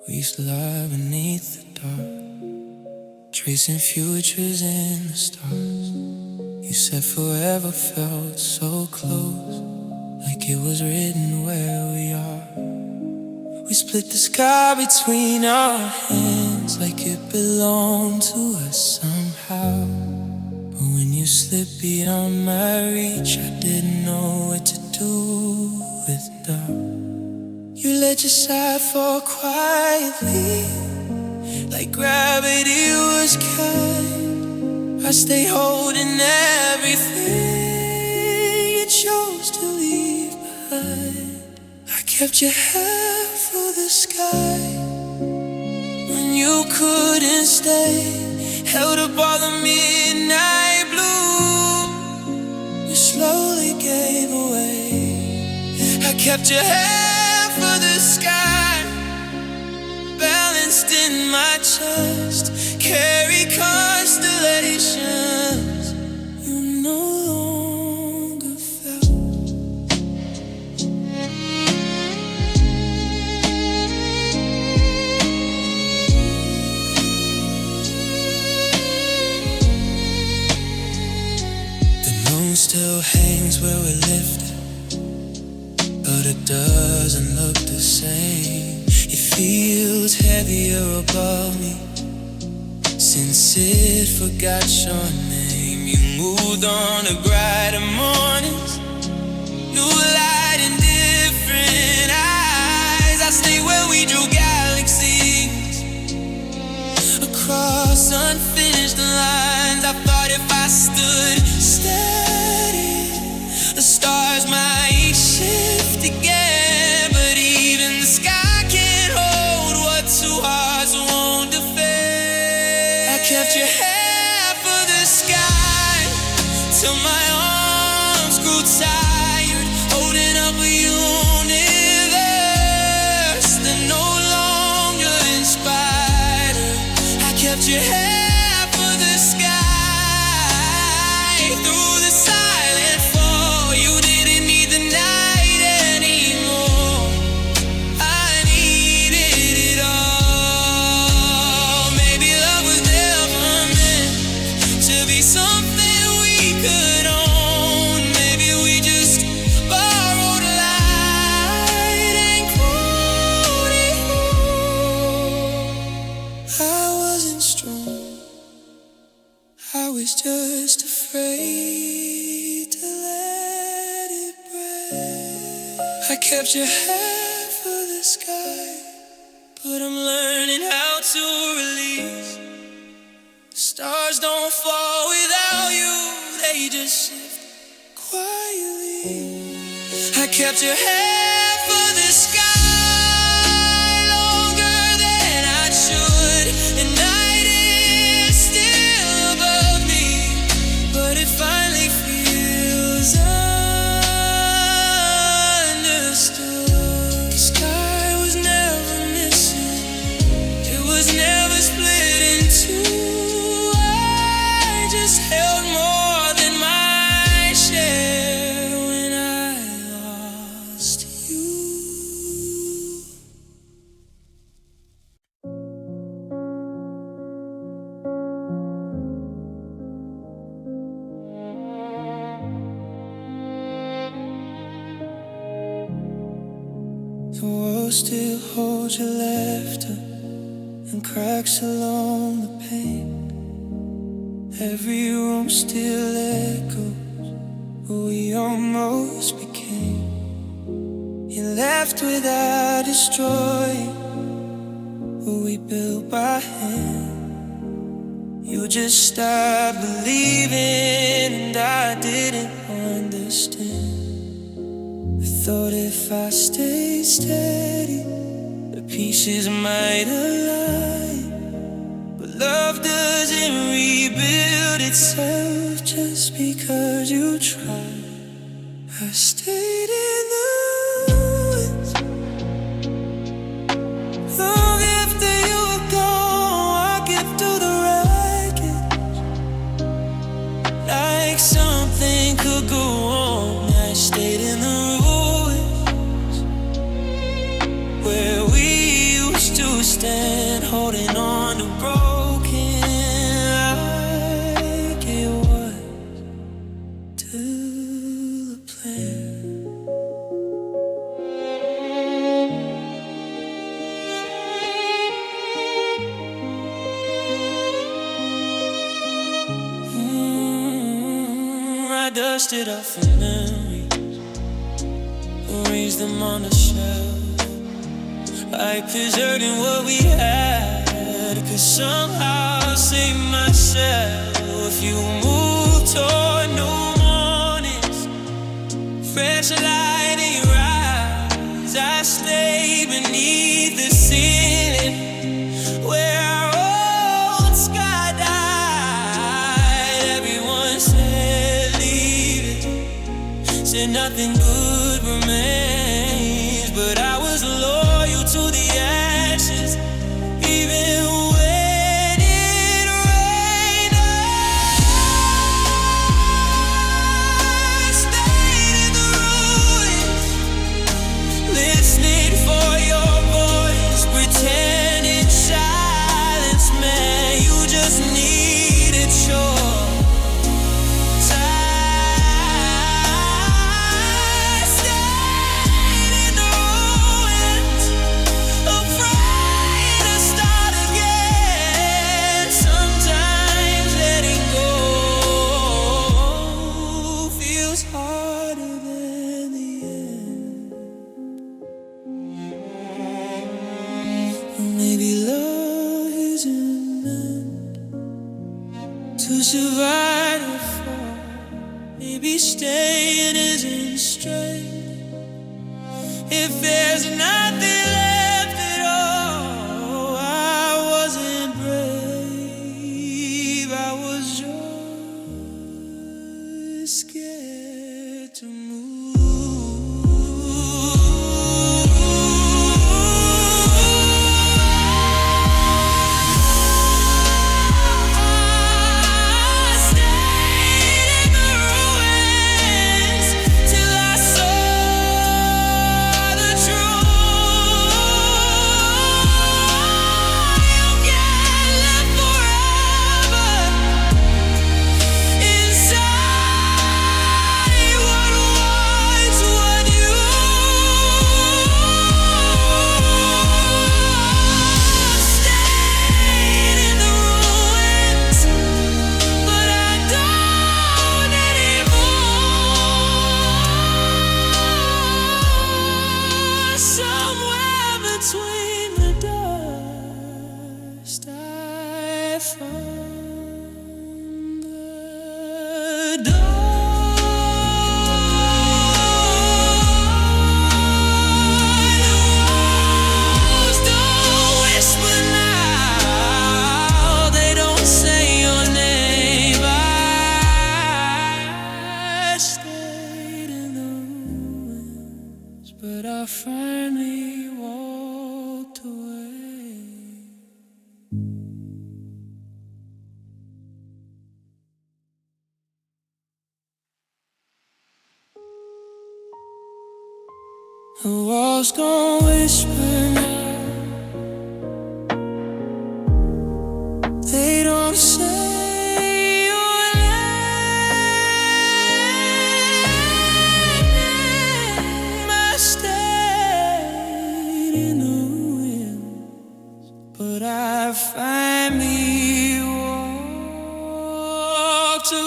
We used to lie beneath the dark, tracing futures in the stars. You said forever felt so close, like it was written where we are. We split the sky between our hands, like it belonged to us somehow. But when you slipped beyond my reach, I didn't know what to do with doubt. You let your side fall quietly, like gravity was kind. I stay holding everything you chose to leave behind. I kept your half of the sky when you couldn't stay, held up all the midnight blue you slowly gave away. I kept your half of the sky balanced in my chest, carry constellations you no longer felt. The moon still hangs where we lifted, but it doesn't look the same. It feels heavier above me since it forgot your name. You moved on to brighter mornings, new light and different eyes. I stay where we drew galaxies across unfinished lines. I thought if I stood steady, the stars might shift again. But even the sky can't hold what two hearts won't defend. I kept your half of the sky till my arms grew tired, holding up a universe that no longer inspired. I kept your half of the sky through the silent fall. You didn't need the night anymore, I needed it all. Maybe love was never meant to be something we could own. Maybe we just borrowed light and grew it whole. I wasn't strong, I was just afraid to let it break. I kept your half of the sky, but I'm learning how to release. Stars don't fall without you, they just shift quietly. I kept your half of the sky longer than I should, and night is still above me, but it finally feels understood. The sky was never missing, it was never split in two. I just held more than my share when I lost you. The world still holds your laughter and cracks along the pane. Every room still echoes who we almost became. You left without destroying who we built by hand. You just stopped believing and I didn't understand. I thought if I stayed steady, the pieces might align. But love doesn't rebuild itself just because you try. I stayed in the ruins long after you were gone. I get through the wreckage like something could go wrong. I stayed in the ruins where we used to stay. fulfill the plan. I dusted off the memories, arranged them on the shelf. I preserving what we had, could somehow save myself. You moved toward new mornings, fresh light in your eyes. I stay beneath the ceiling where our old sky died. Everyone said leave it, said nothing good remains, but I was loyal to the ashes, even when it rained. I stayed in the ruins, listening for your voice, pretending silence meant you just needed shore. Maybe love isn't meant to survive or fall. Maybe staying isn't straight if there's nothing left at all. I wasn't brave, I was just scared to move. Between the dust, I found the walls don't whisper now, they don't say your name. I stayed in the ruins, but I finally walked away. The walls gon' whisper now, they don't say your name. I stayed in the ruins, but I finally walked away.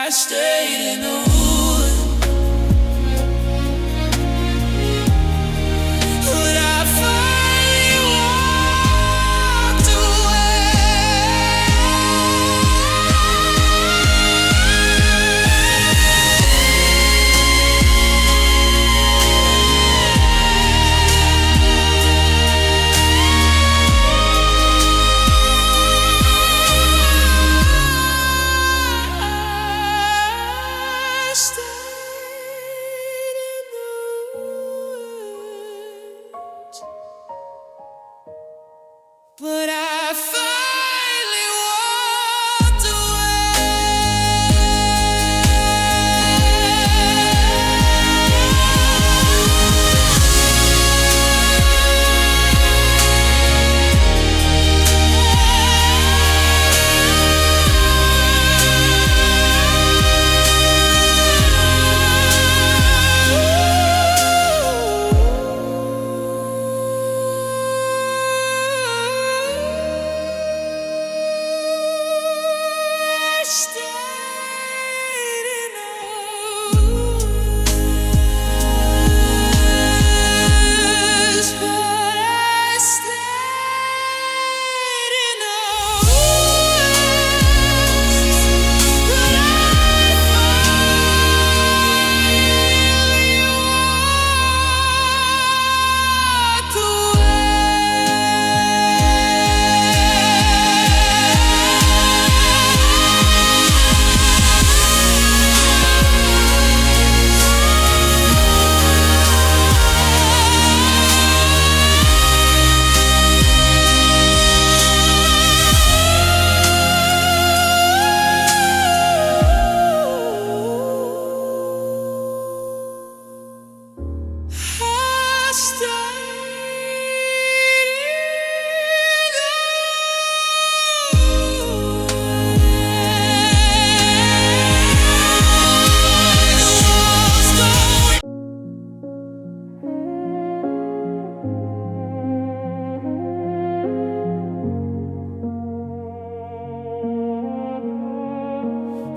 I stayed in the ruins, but I finally walked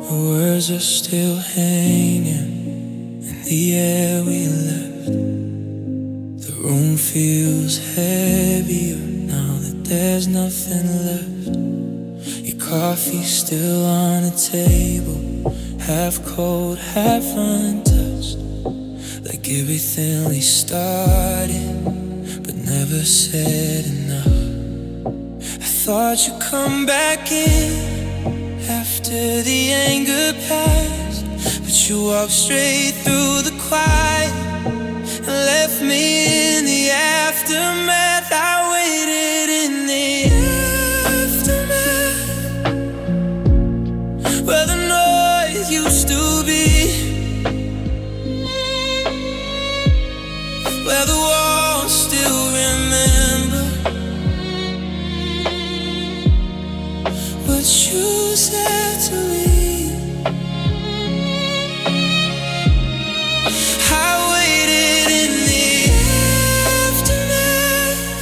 Words are still hanging in the air we left. The room feels heavier now that there's nothing left. Your coffee's still on the table, half cold, half untouched. Like everything we started, but never said enough. I thought you'd come back in after the anger passed, but you walked straight through the quiet and left me in the aftermath. I waited in the aftermath, where the noise used to be, where the walls still remember what you said to me. I waited in the aftermath,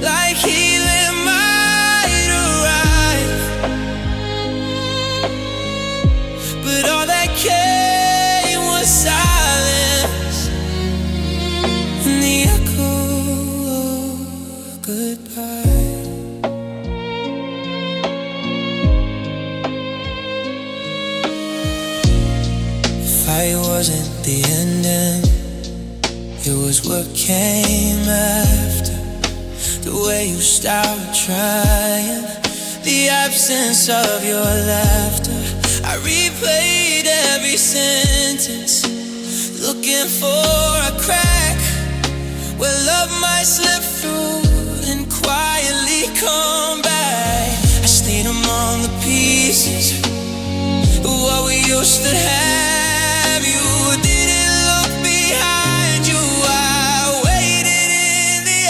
like healing might arrive, but all that came was silence and the echo of goodbye. It wasn't the ending, it was what came after. The way you stopped trying, the absence of your laughter. I replayed every sentence, looking for a crack where love might slip through and quietly come back. I stayed among the pieces of what we used to have. You didn't look behind you. I waited in the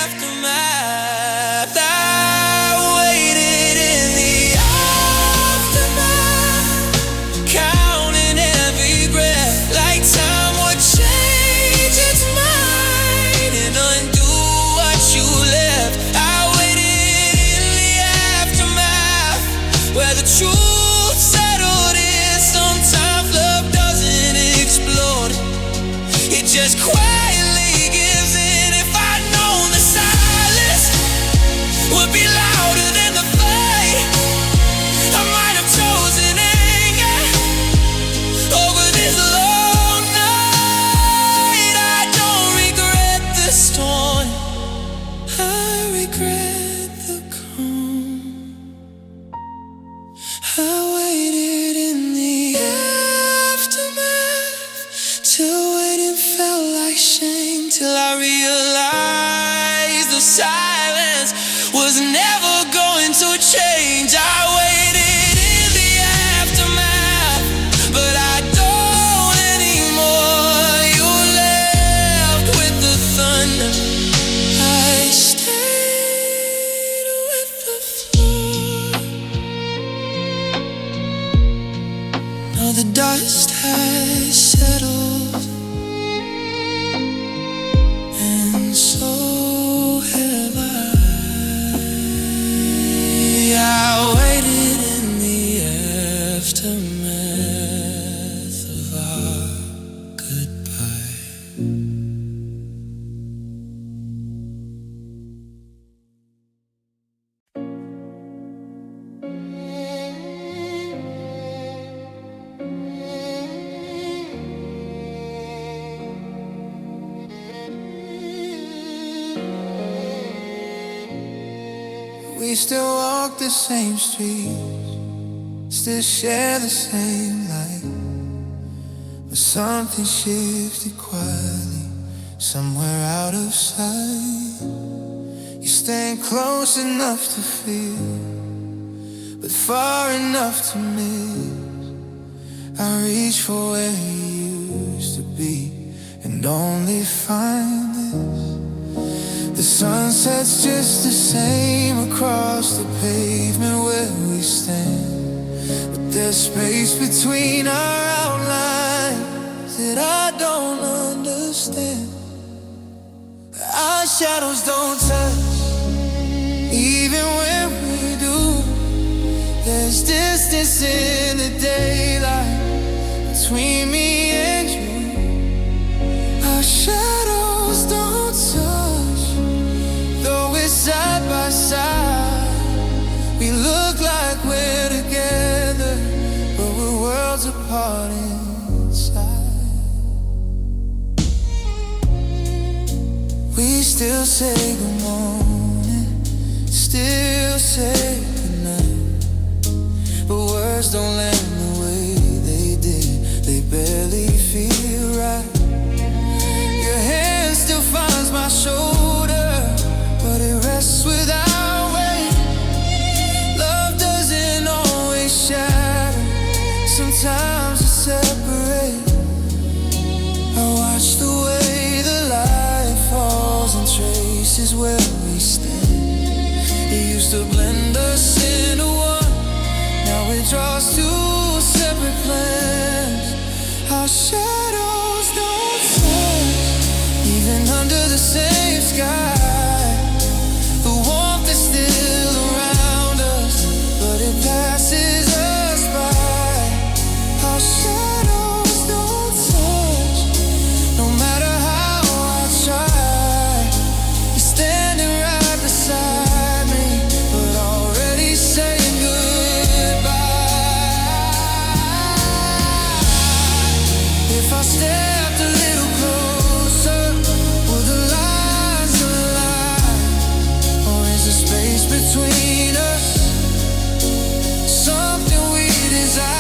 aftermath. I waited in the aftermath, counting every breath, like time would change its mind and undo what you left. I waited in the aftermath, where the truth settled in. Sometimes love doesn't explode, it just quietly gives in. If I'd known the silence would be louder than the fight, I might have chosen anger over this long night. I don't regret the storm, I regret the calm. I waited in the aftermath, till waiting felt like shame, till I realized the silence was never going to change. I waited in the aftermath, but I don't anymore. You left with the thunder, I stayed with the floor. Now the dust has settled, and so have I. I waited in the We still walk the same streets, still share the same light, but something shifted quietly, somewhere out of sight. You stand close enough to feel, but far enough to miss. I reach for where you used to be, and only find this. The sunset's just the same across the pavement where we stand, but there's space between our outlines that I don't understand. Our shadows don't touch, even when we do. There's distance in the daylight between me and you. Our shadows don't touch, though we're side by side. We look like we're together, but we're worlds apart inside. We still say good morning, still say goodnight, but words don't land the way they did. They barely feel right. Your hand still finds my shoulder, but it rests without weight. Love doesn't always shatter, sometimes it separates. I watch the way the light falls and traces where we stand. It used to blend us into one, now it draws two separate plans. Our shadows don't touch, even under the same sky. The warmth is still around us, but it passes us by. Our shadows don't touch, no matter how I try. You're standing right beside me, but already saying goodbye. If I stepped a little closer, would the lines align? Or is the space between us something we design?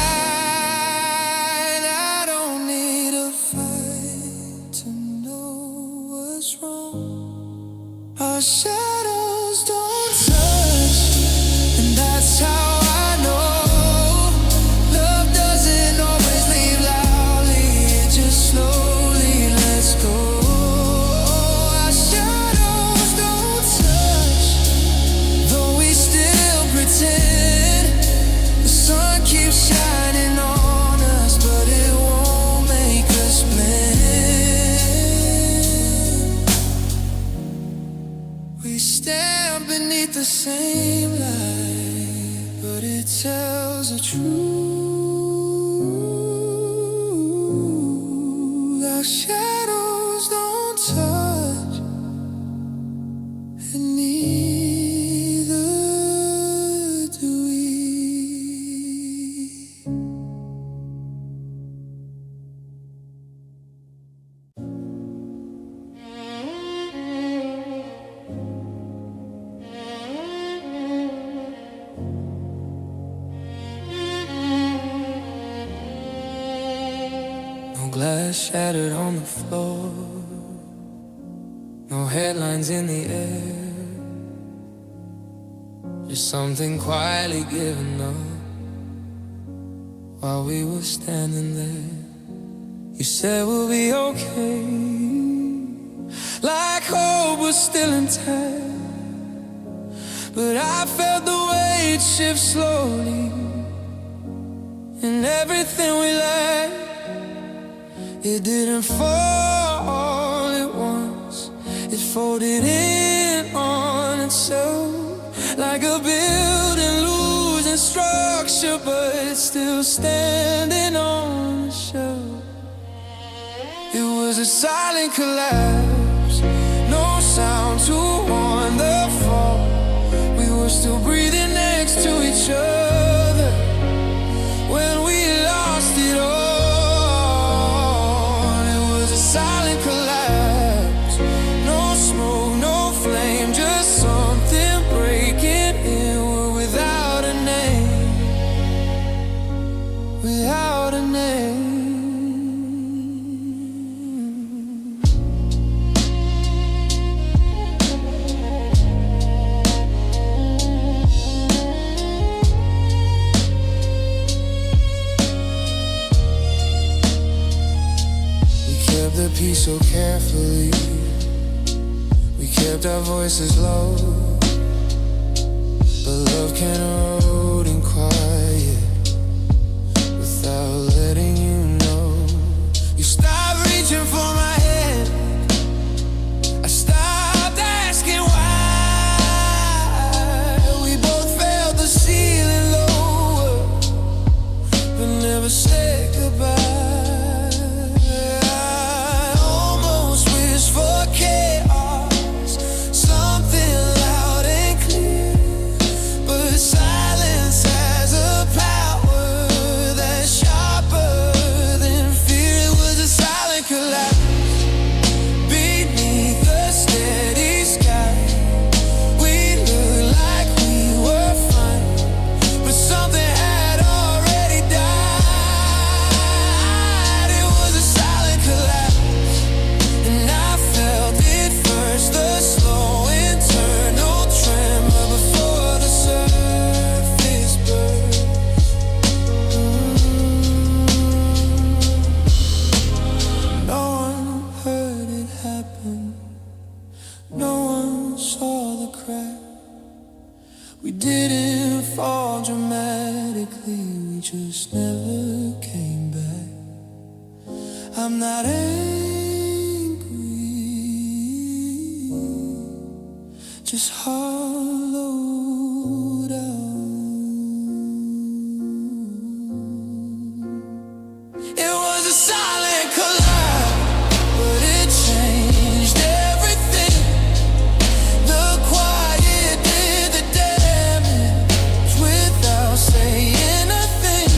I don't need a fight to know what's wrong. Our shadows don't touch, and that's how I know. Love doesn't always leave loudly, it just slowly lets go. Our shadows don't touch, though we still pretend. The sun keeps shining on us, but it won't make us blend. We stand beneath the same light, but it tells the truth. Our shadows don't touch, and neither do we. No glass shattered on the floor, no headlines in the air, just something quietly given up while we were standing there. You said we'll be okay, like hope was still intact, but I felt the weight shift slowly, and everything we lacked, it didn't fall at once. It folded in on itself, like a building losing structure, but it's still standing on the shelf. It was a silent collapse, no sound to warn the fall. We were still breathing next to each other when we lost it all. It was a silent collapse, no smoke, no flame, just something breaking in kept our voices low, but love can erode in quiet without letting you know. You stopped reaching for my hand, I stopped asking why. We both felt the ceiling lower, but never said goodbye. We didn't fall dramatically, we just never came back. I'm not angry, just hollowed out. It was a silent collapse, but it changed everything. The quiet did the damage without saying a thing.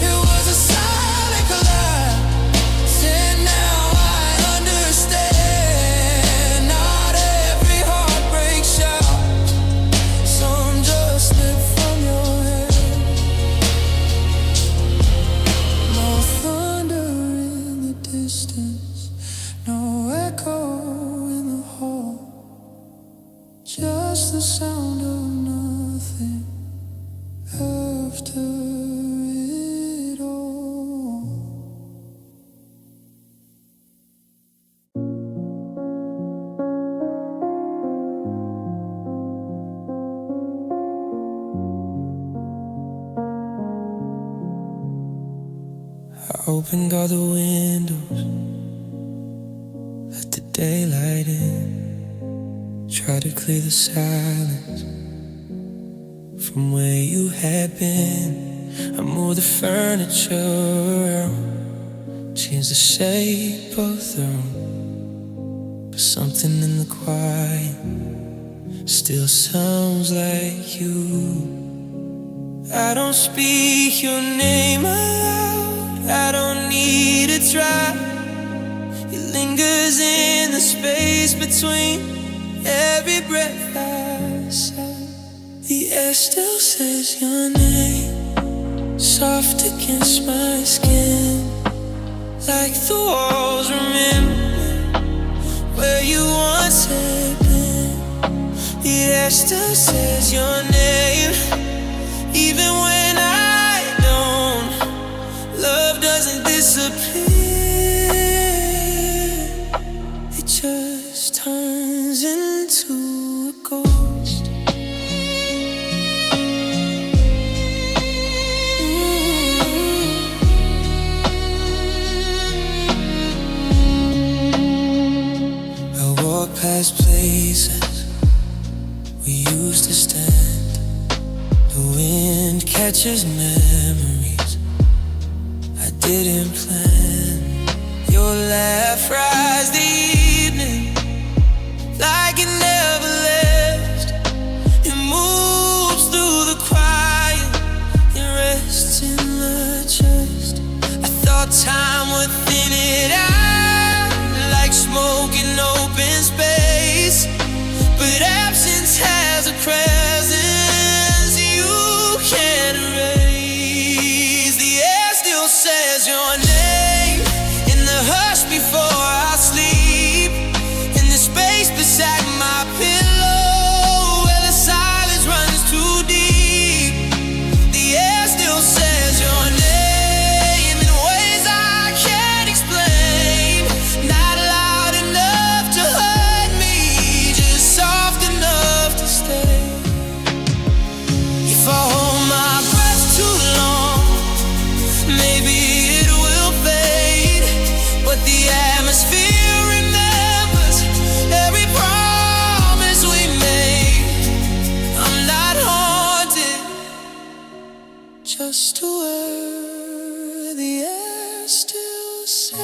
It was a silent collapse, and now I understand. Not every heartbreak shout, some just slip from your head. No thunder in the distance, no echo in the hall, just the sound of nothing after it all. I opened all the windows, let the daylight in. Try to clear the silence from where you had been. I moved the furniture around, changed the shape of the room, but something in the quiet still sounds like you. I don't speak your name aloud, I don't need to try. It lingers in the space between every breath I sigh. The air still says your name, soft against my skin, like the walls remember where you once had been. The air still says your name, even when I don't. Love doesn't disappear, it just turns into a ghost. I walk past places we used to stand. The wind catches memories I didn't plan. Your laugh rise the evening like it never left. It moves through the quiet, it rests in the chest. I thought time would thin it out like smoke in open space, but absence has a presence you can't erase. The air still says your name in the hush before I sleep, in the space beside my pillow where the silence runs too deep. The air still says your name in ways I can't explain. just to where the air still says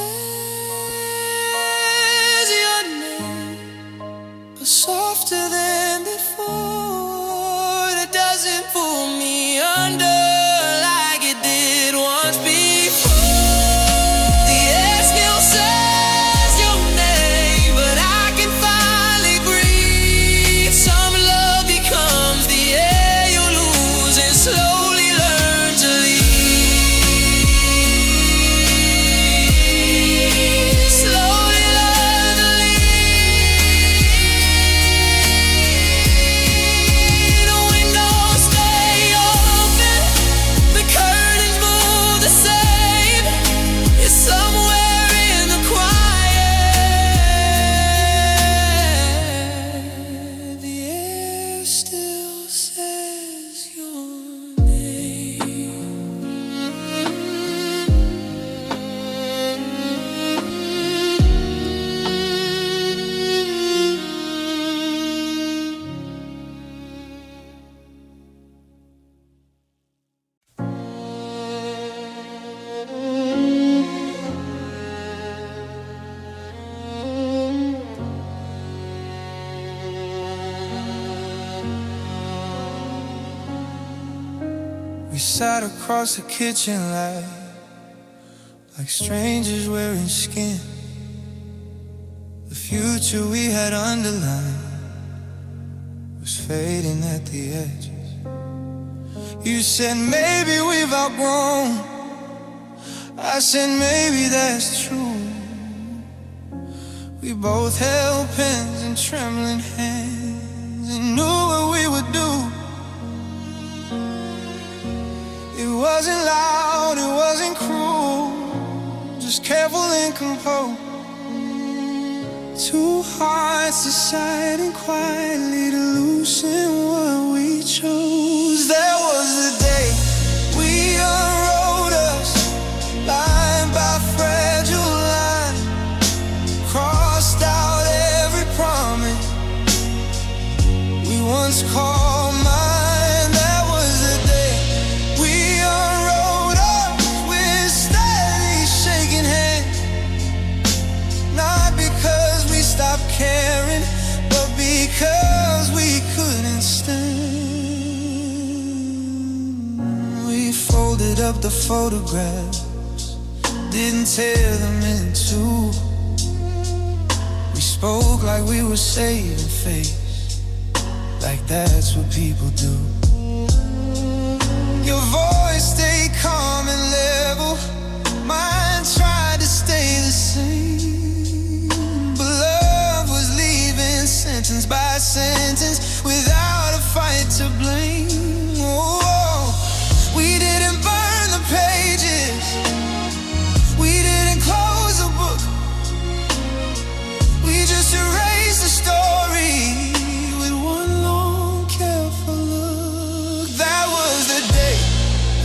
your name, but softer than before. That doesn't pull me under like it did once before. The air still says your name, but I can finally breathe. Some love becomes the air you lose and slowly learn to leave. Slowly learn to leave. The windows stay open, the curtains move the same. It's somewhere in the quiet. The air still says your name. We sat across the kitchen light like strangers wearing skin. The future we had underlined was fading at the edges. You said maybe we've outgrown, I said maybe that's true. We both held pens and trembling hands and knew what we would do. It wasn't loud, it wasn't cruel, just careful and composed. Two hearts deciding quietly to loosen what we chose. There was the day we unrolled us, line by fragile line, crossed out every promise we once called mine. That was the day we unrolled us with steady shaking hands, not because we stopped caring, but because we couldn't stand. We folded up the photographs, didn't tear them in two. We spoke like we were saving face, like that's what people do. Your voice stayed calm and level, mine tried to stay the same. But love was leaving sentence by sentence without a fight to blame. Oh, we didn't burn the pages, we didn't close the book, we just erased the story with one long careful look. That was the day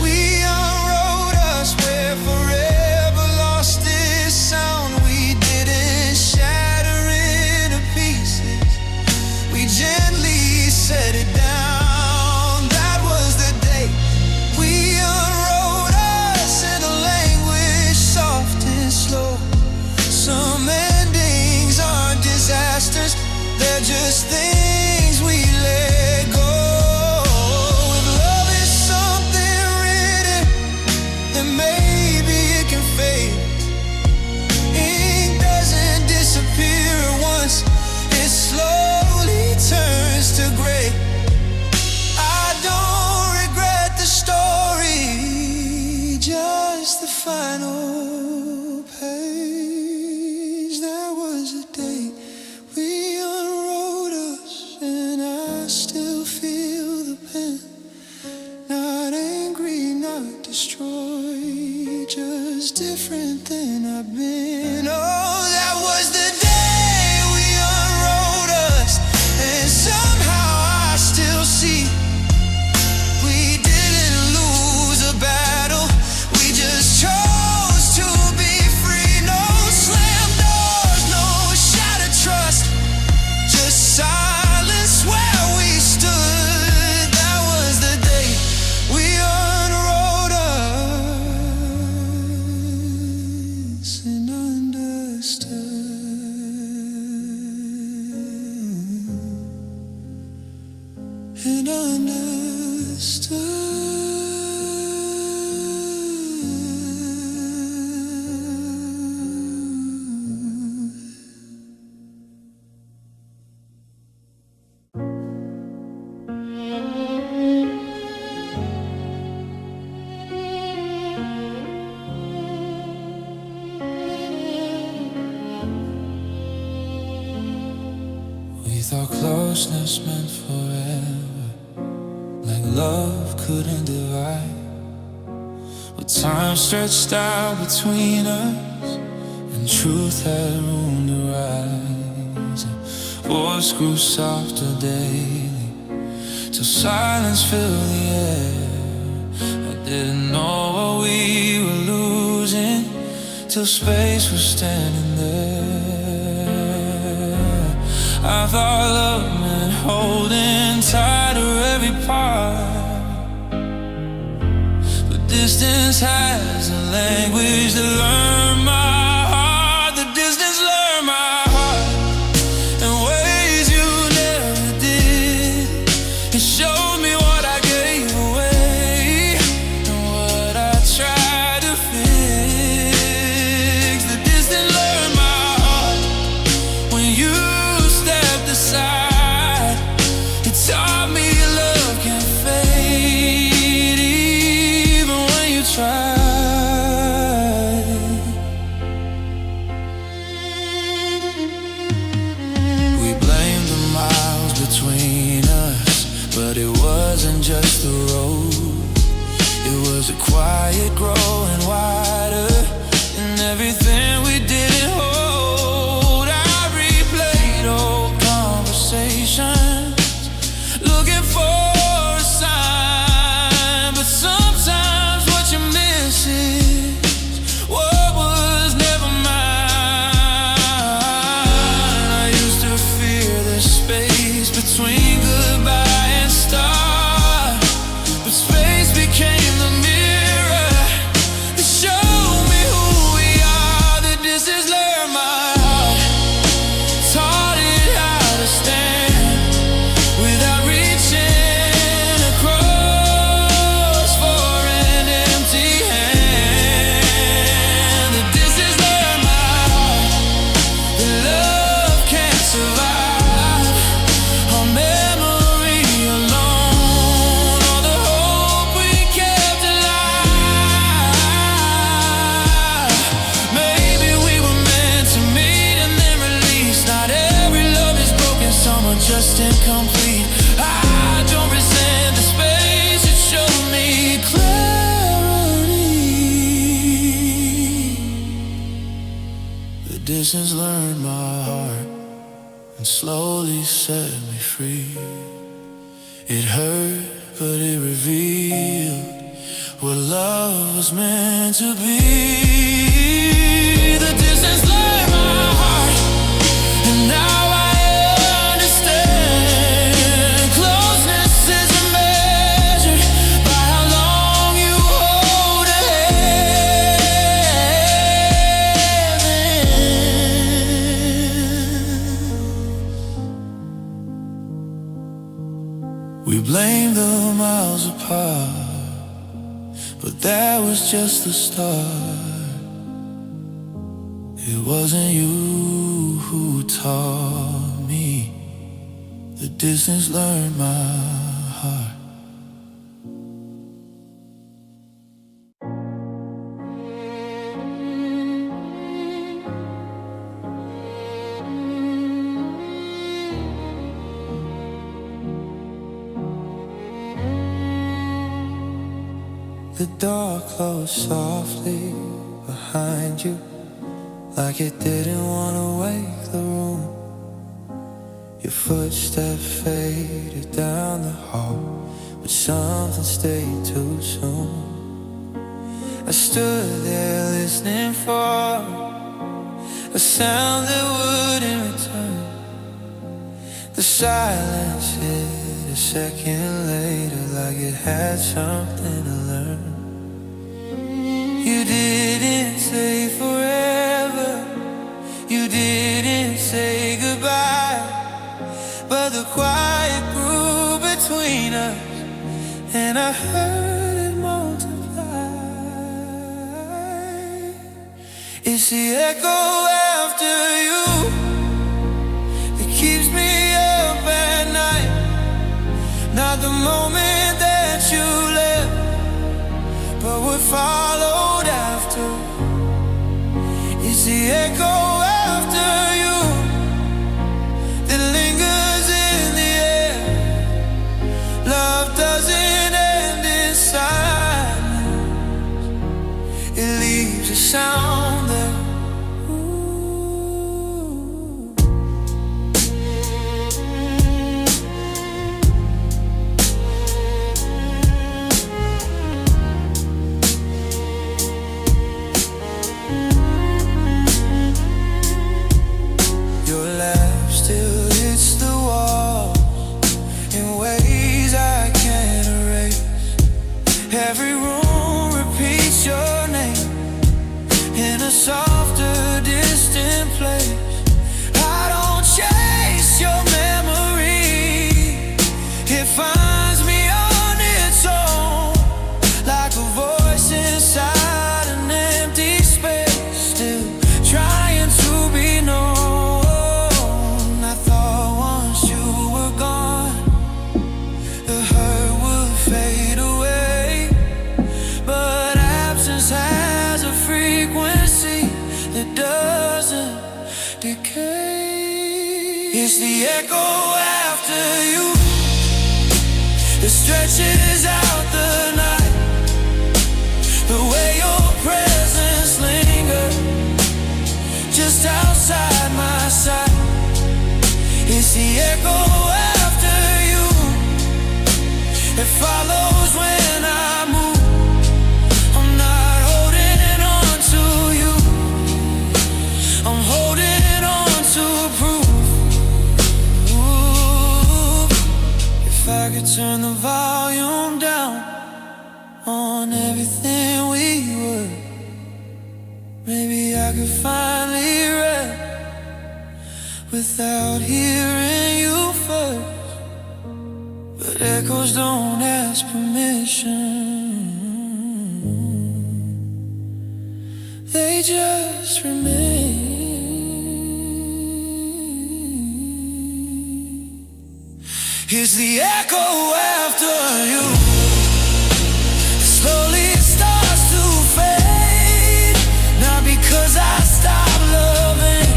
we unrolled us, where forever lost this sound. We didn't shatter into pieces, we gently set it down. That was the day we unrolled us in a language soft and slow. Some endings aren't disasters, they're just things we let go. If love is something written, then maybe it can fade. Ink doesn't disappear once, it slowly turns to gray. I don't regret the story, just the final page. There was a day we unrolled us, and I still feel the pain. Not angry, not destroyed, just different than I've been. Oh, that was the day we unrolled us, and somehow I still see we didn't lose a battle, we just chose to be free. No slam doors, no shattered trust, just silence where we stood. That was the day we unrolled thought closeness meant forever, like love couldn't divide. But time stretched out between us, and truth had room to rise. Voice grew softer daily, till silence filled the air. I didn't know what we were losing, till space was standing there. I thought love meant holding tight to every part, but distance has a language to learn my heart. The distance learned my heart in ways you never did. It showed me what I gave away and what I tried to fix. The distance learned my heart when you stepped aside. It taught me love can fade even when you try. We blamed the miles between us, but it wasn't just the road. It was a quiet growing wider, and everything we didn't hold. I replayed old conversations, looking for a sign. But sometimes what you miss is what was never mine. I used to fear the space between goodbye and start, but space became the mirror that showed me who we are. The distance learned my heart, taught it how to stand without reaching across for an empty hand. The distance learned my heart that love can't survive on memory alone, all the hope we kept alive. Maybe we were meant to meet and then release. Not every love is broken, some are just incomplete. I don't resent the space it showed me clarity. The distance learned my heart and slowly set me free. It hurt, but it revealed what love was meant to be. The distance learned my heart, and now I understand. Closeness isn't measured by how long you hold a hand. We blame the miles apart, but that was just the start. It wasn't you who taught me. The distance learned my heart. The door closed softly behind you, like it didn't want to wake the room. Your footsteps faded down the hall, but something stayed too soon. I stood there listening for a sound that wouldn't return. The silence hit a second later, like it had something to learn. You didn't say forever, you didn't say goodbye, but the quiet grew between us, and I heard it multiply. It's the echo after you that keeps me up at night, not the moment that you left, but what followed after. It's the echo after you that lingers the echo after you. It stretches out the night, the way your presence lingers just outside my sight. It's the echo after you. It follows when I move. I'm not holding on to you, I'm holding on to proof. Ooh, if I could turn the volume down on everything we were, maybe I could finally rest without hearing you first. But echoes don't ask permission, they just remain. Here's the echo after you. Slowly it starts to fade, not because I stopped loving,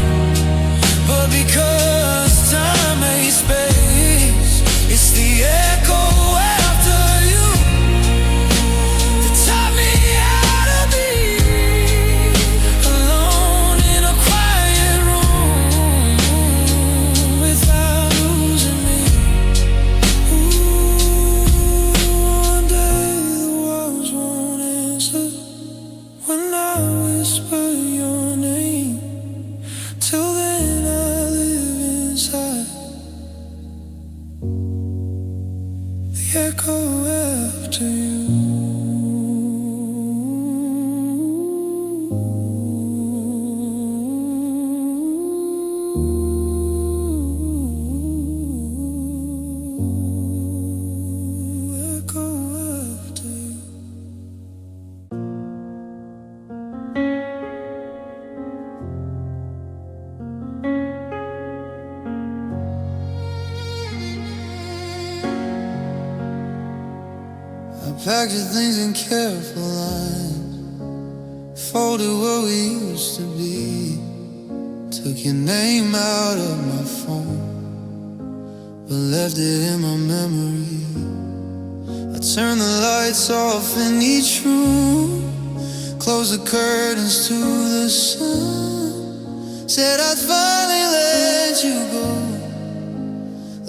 but because time made space. It's the echo after you that taught me how to be alone in a quiet room without losing me. Ooh, one day the walls won't answer when I whisper your name. Till then I live inside the echo after you. Echo after you. I packed your things in careful lines, folded what we used to be, took your name out of my phone, but left it in my memory. I turned the lights off in each room, closed the curtains to the sun, said I'd finally let you go,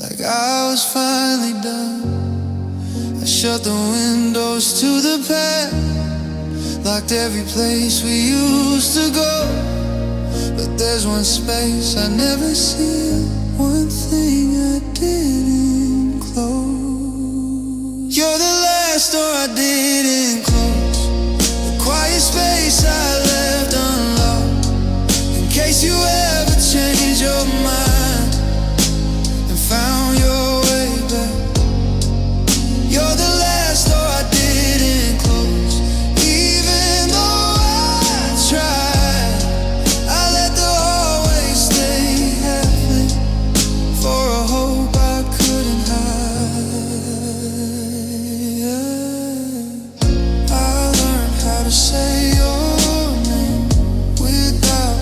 like I was finally done. I shut the windows to the past, locked every place we used to go. But there's one space I never see, one thing I didn't close. You're the last door I didn't close, the quiet space I left unlocked, in case you ever change your mind and found your way back. You're the last door I didn't close, even though I tried. I let the hallway stay half-lit for a hope I couldn't hide. I learned how to say your name without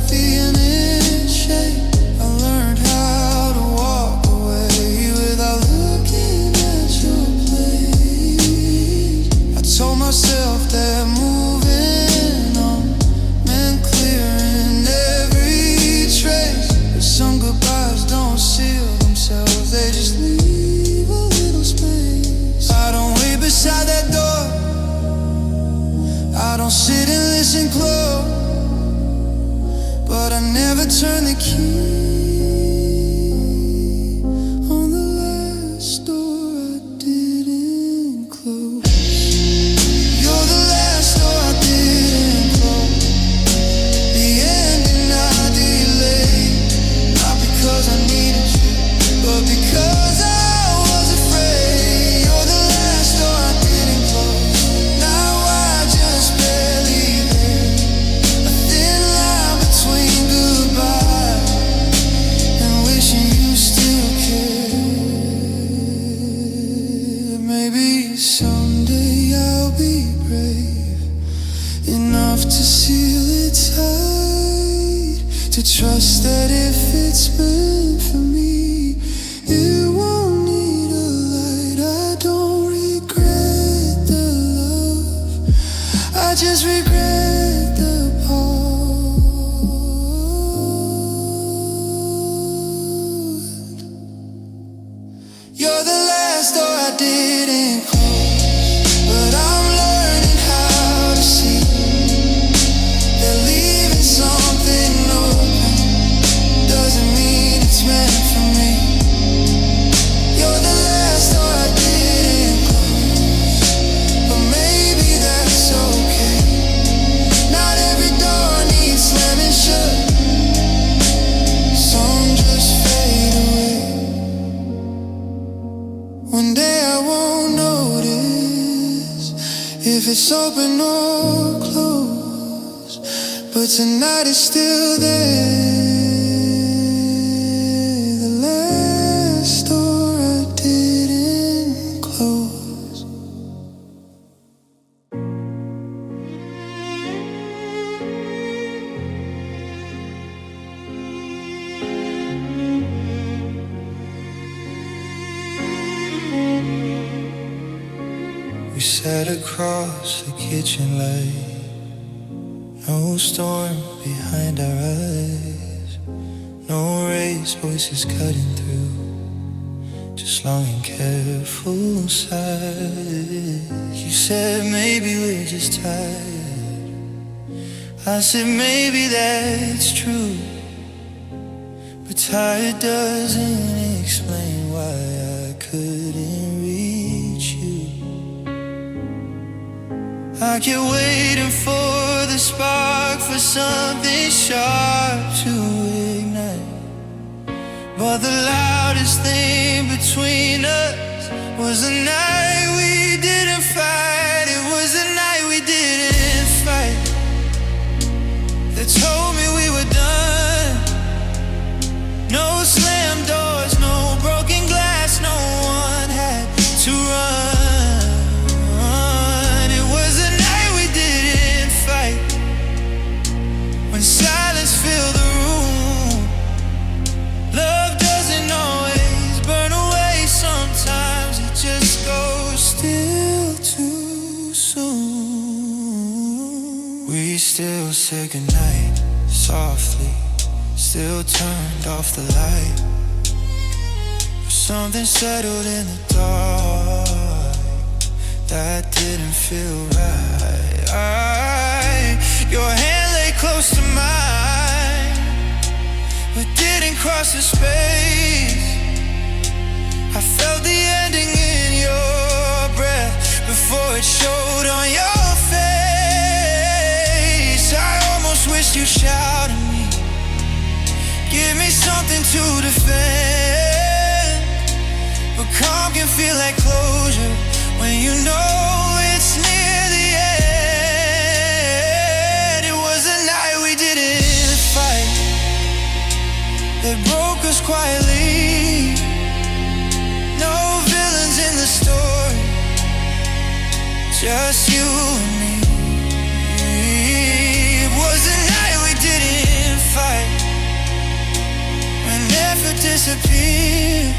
feeling shame. I learned how to walk away without looking at your place. I told myself that moving on meant clearing every trace, but some goodbyes don't seal themselves, they just leave a little space. I don't wait beside that door, I don't sit and listen close, but I never turn the key on the last door I didn't close. You're the last door I didn't close, the ending I delayed, not because I needed you, but because I was afraid. You're the last door I didn't close, now I just barely there, a thin line between goodbye and wishing you still cared. Maybe someday I'll be brave enough to seal it tight, to trust that if it's meant for me, just regret the past. You're the last door I didn't close, but I'm learning how to see that leaving something open doesn't mean it's meant for me. You're the last door I didn't close, but maybe that's okay. Not every door needs slamming shut. Some just fade away. One day I won't notice if it's open or closed, but tonight it's still there. The last door I didn't close. We sat across the kitchen light, no storm behind our eyes, no raised voices cutting through, just long and careful sighs. You said maybe we're just tired. I said maybe that's true, but tired doesn't explain why I couldn't reach you. I kept waiting for the spark, for something sharp to ignite, but the loudest thing between us was the night we didn't fight. It was the night we didn't fight that told me we were done. No slam doors, no broken glass, no one had to run. When silence filled the room, love doesn't always burn away. Sometimes it just goes still too soon. We still said goodnight softly, still turned off the light. Something settled in the dark that didn't feel right. Your hand lay close to mine, but didn't cross the space. I felt the ending in your breath before it showed on your face. I almost wished you'd shout at me, give me something to defend. But calm can feel like closure when you know it's near the end. It was a night we didn't fight that broke us quietly. No villains in the story, just you and me. It was a night we didn't fight when effort disappeared.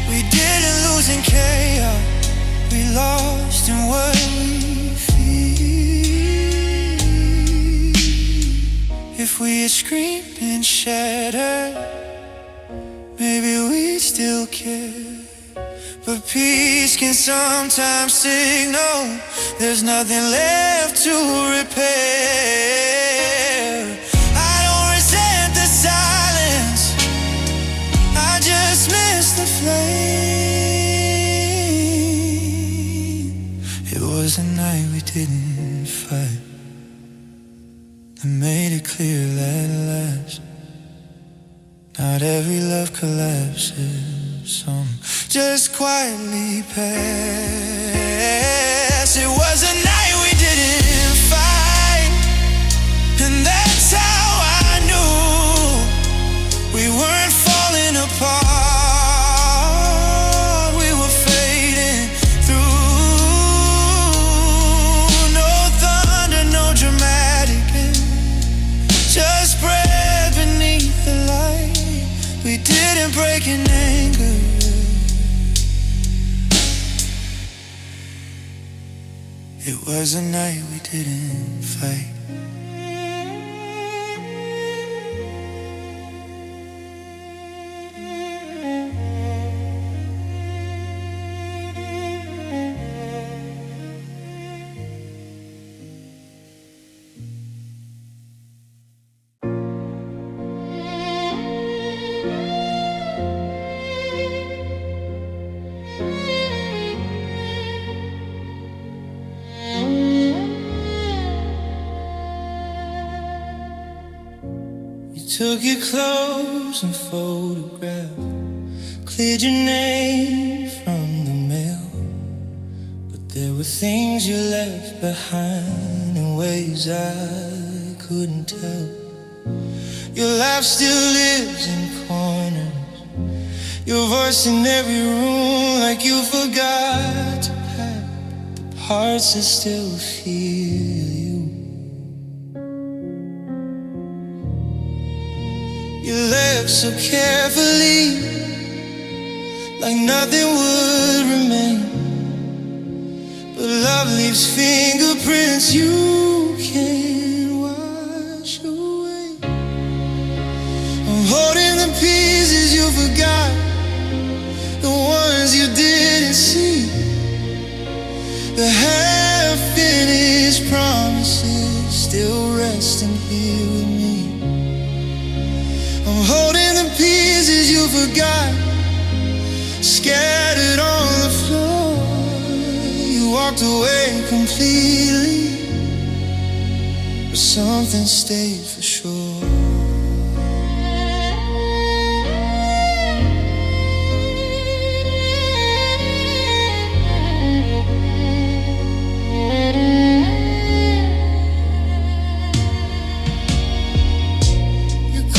We didn't lose in chaos, we lost in what we feel. If we had screamed and shattered, maybe we'd still care. But peace can sometimes signal there's nothing left to repair. I don't resent the silence, I just miss the flame. It was a night we didn't fight that made it clear at last, not every love collapses, some just quietly pass. It was a night we didn't fight, and that's how I knew we weren't falling apart. We were fading through. No thunder, no dramatic end, just breath beneath the light. We didn't break in anger, It was a night we didn't fight. Took your clothes and photographed, cleared your name from the mail. But there were things you left behind in ways I couldn't tell. Your laugh still lives in corners, your voice in every room, like you forgot to pack the parts that still feel you. You left so carefully, like nothing would remain. But love leaves fingerprints you can't wash away. I'm holding the pieces you forgot, the ones you didn't see, the half-finished promises still resting here with me. I'm holding the pieces you forgot, scattered on the floor. You walked away completely, but something stayed for sure.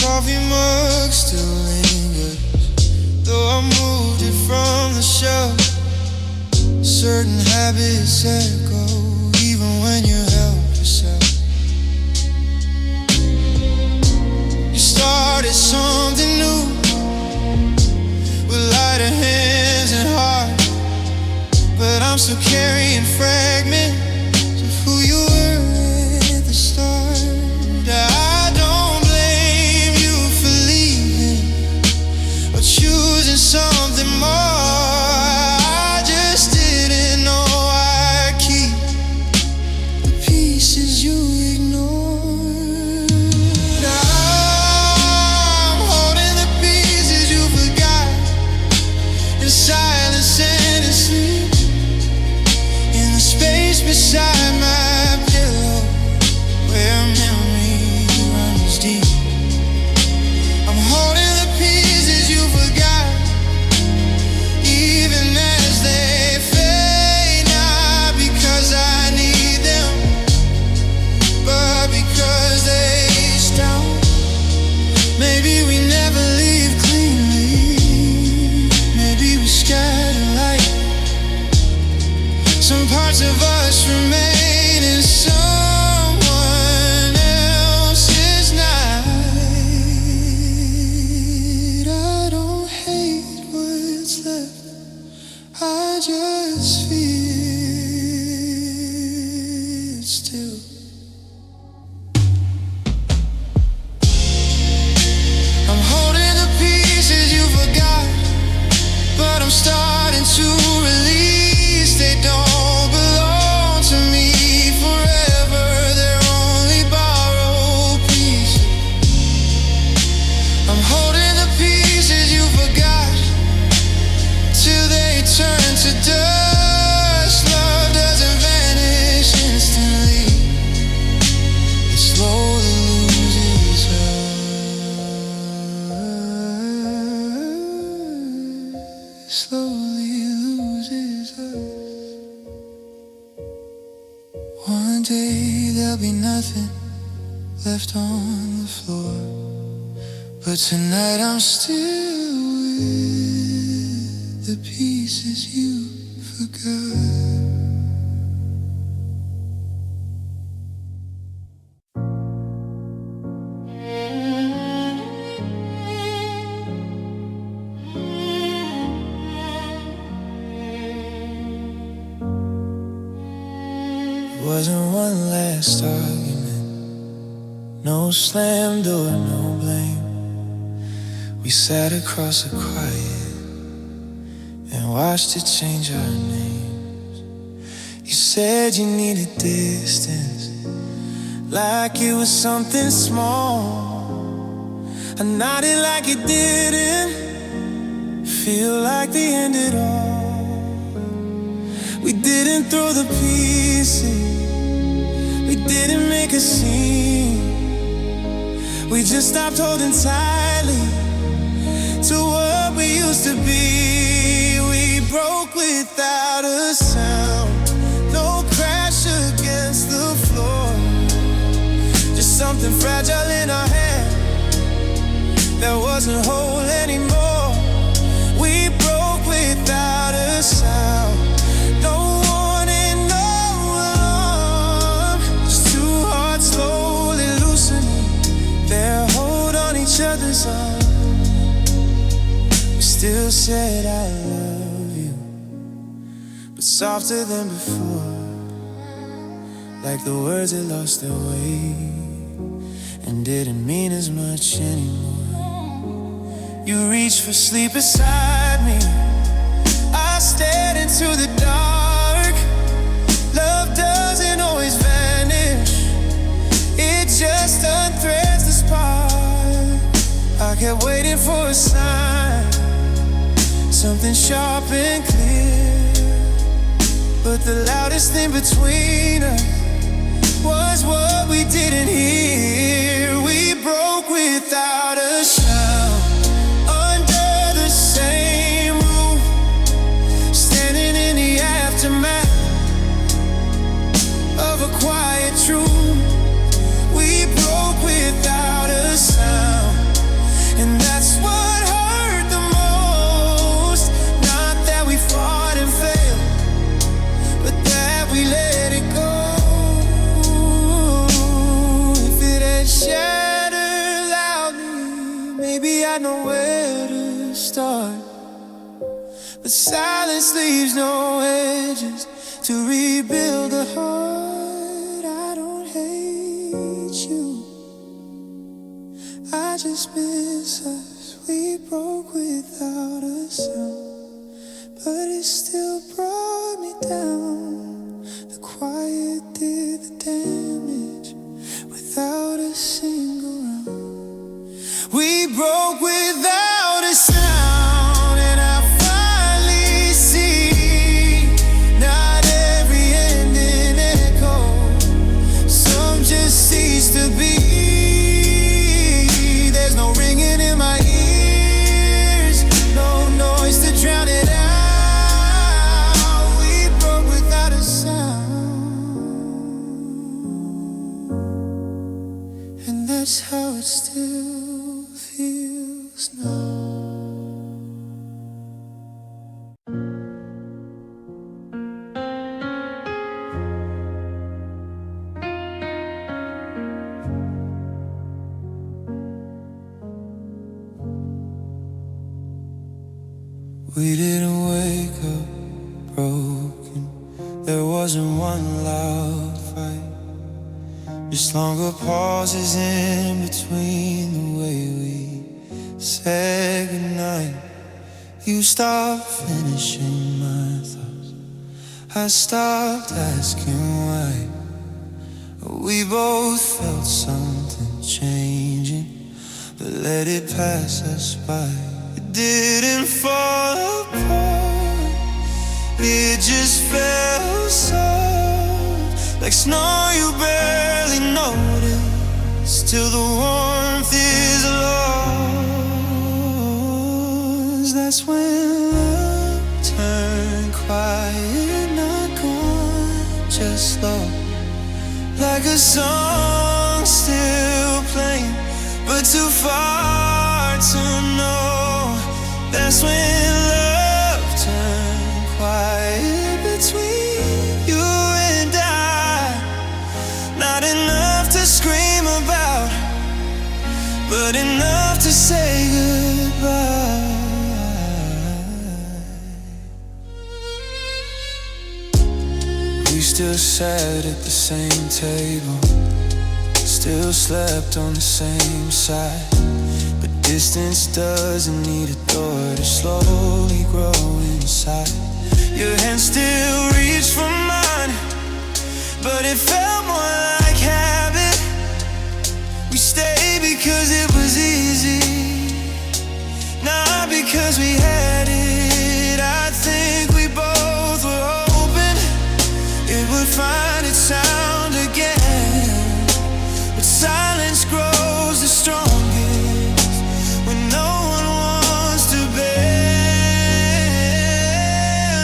Coffee mug still lingers, though I moved it from the shelf. Certain habits echo even when you help yourself. You started something new with lighter hands and heart, but I'm still carrying fragments of who you were at the start. Choosing something more, I just didn't know I'd keep the pieces you ignored. I'm holding the pieces you forgot, in silence and in sleep, in the space beside my pillow, where memory runs deep. I'm holding the pieces you forgot, even as they fade, not because I need them, but because they stop. Maybe we never leave cleanly, maybe we scatter light. Some parts of us remain in someone else's night. I don't hate what's left, I just feel still. I'm holding the pieces you forgot, but I'm starting to release. They don't belong to me forever, they're only borrowed pieces. I'm holding the pieces you forgot, till they turn to dust. Love doesn't vanish instantly, it slowly loses us, slowly loses us. One day there'll be nothing left on the floor, but tonight I'm still with the pieces you forgot. Wasn't one last argument, no slam door, no blame. We sat across the quiet and watched it change our names. You said you needed distance, like it was something small. I nodded like it didn't feel like the end at all. We didn't throw the pieces, we didn't make a scene. We just stopped holding tightly to what we used to be. We broke without a sound, no crash against the floor, just something fragile in our hand that wasn't whole anymore. We broke without a sound, no warning, no alarm, just two hearts slowly loosening their hold on each other's arms. We still said I love you, but softer than before, like the words that lost their way and didn't mean as much anymore. You reached for sleep beside me, I stared into the dark. Love doesn't always vanish, it just unthreads the spark. I kept waiting for a sign, something sharp and clear, but the loudest thing between us was what we didn't hear. We broke without a sound, under the same roof, standing in the aftermath of a quiet truth. We broke without a sound, and that's what hurt the most. Not that we fought and failed, but that we let it go. Shattered loudly, maybe I know where to start, but silence leaves no edges to rebuild a heart. I don't hate you, I just miss us. We broke without a sound, but it still brought me down. The quiet did the damage without a single round. We broke without a sound, and I finally see not every ending echo, some just cease to be. There's no ringing in my ears, no noise to drown it out. We broke without a sound, and that's how it still feels now. We didn't wake up broken, there wasn't one loud fight, just longer pauses in between the way we said goodnight. You stopped finishing my thoughts, I stopped asking why. We both felt something changing, but let it pass us by. It didn't fall apart, it just fell soft, like snow you barely notice till the warmth is lost. That's when love turned quiet, not gone, just slow, like a song still playing, but too far to know. That's when love turned quiet between you and I. Not enough to scream about, but enough to say goodbye. We still sat at the same table, still slept on the same side. But distance doesn't need a door to slowly grow inside. Your hand still reached for mine, but it felt more like habit. We stayed because it was easy, not because we had it. I think we both were hoping it would find its sound again. But silence grows the strongest when no one wants to bend.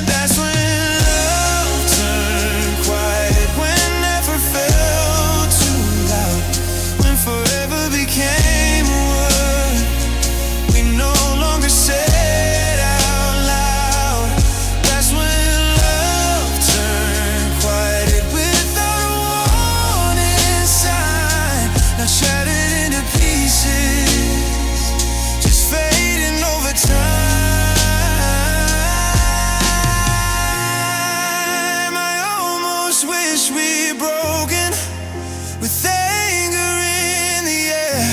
That's when love turned quiet, when never felt too loud, when forever became a word we no longer said out loud. That's when love turned quiet without a warning sign. Now shattered into pieces, just fading over time. I almost wish we'd broken with anger in the air.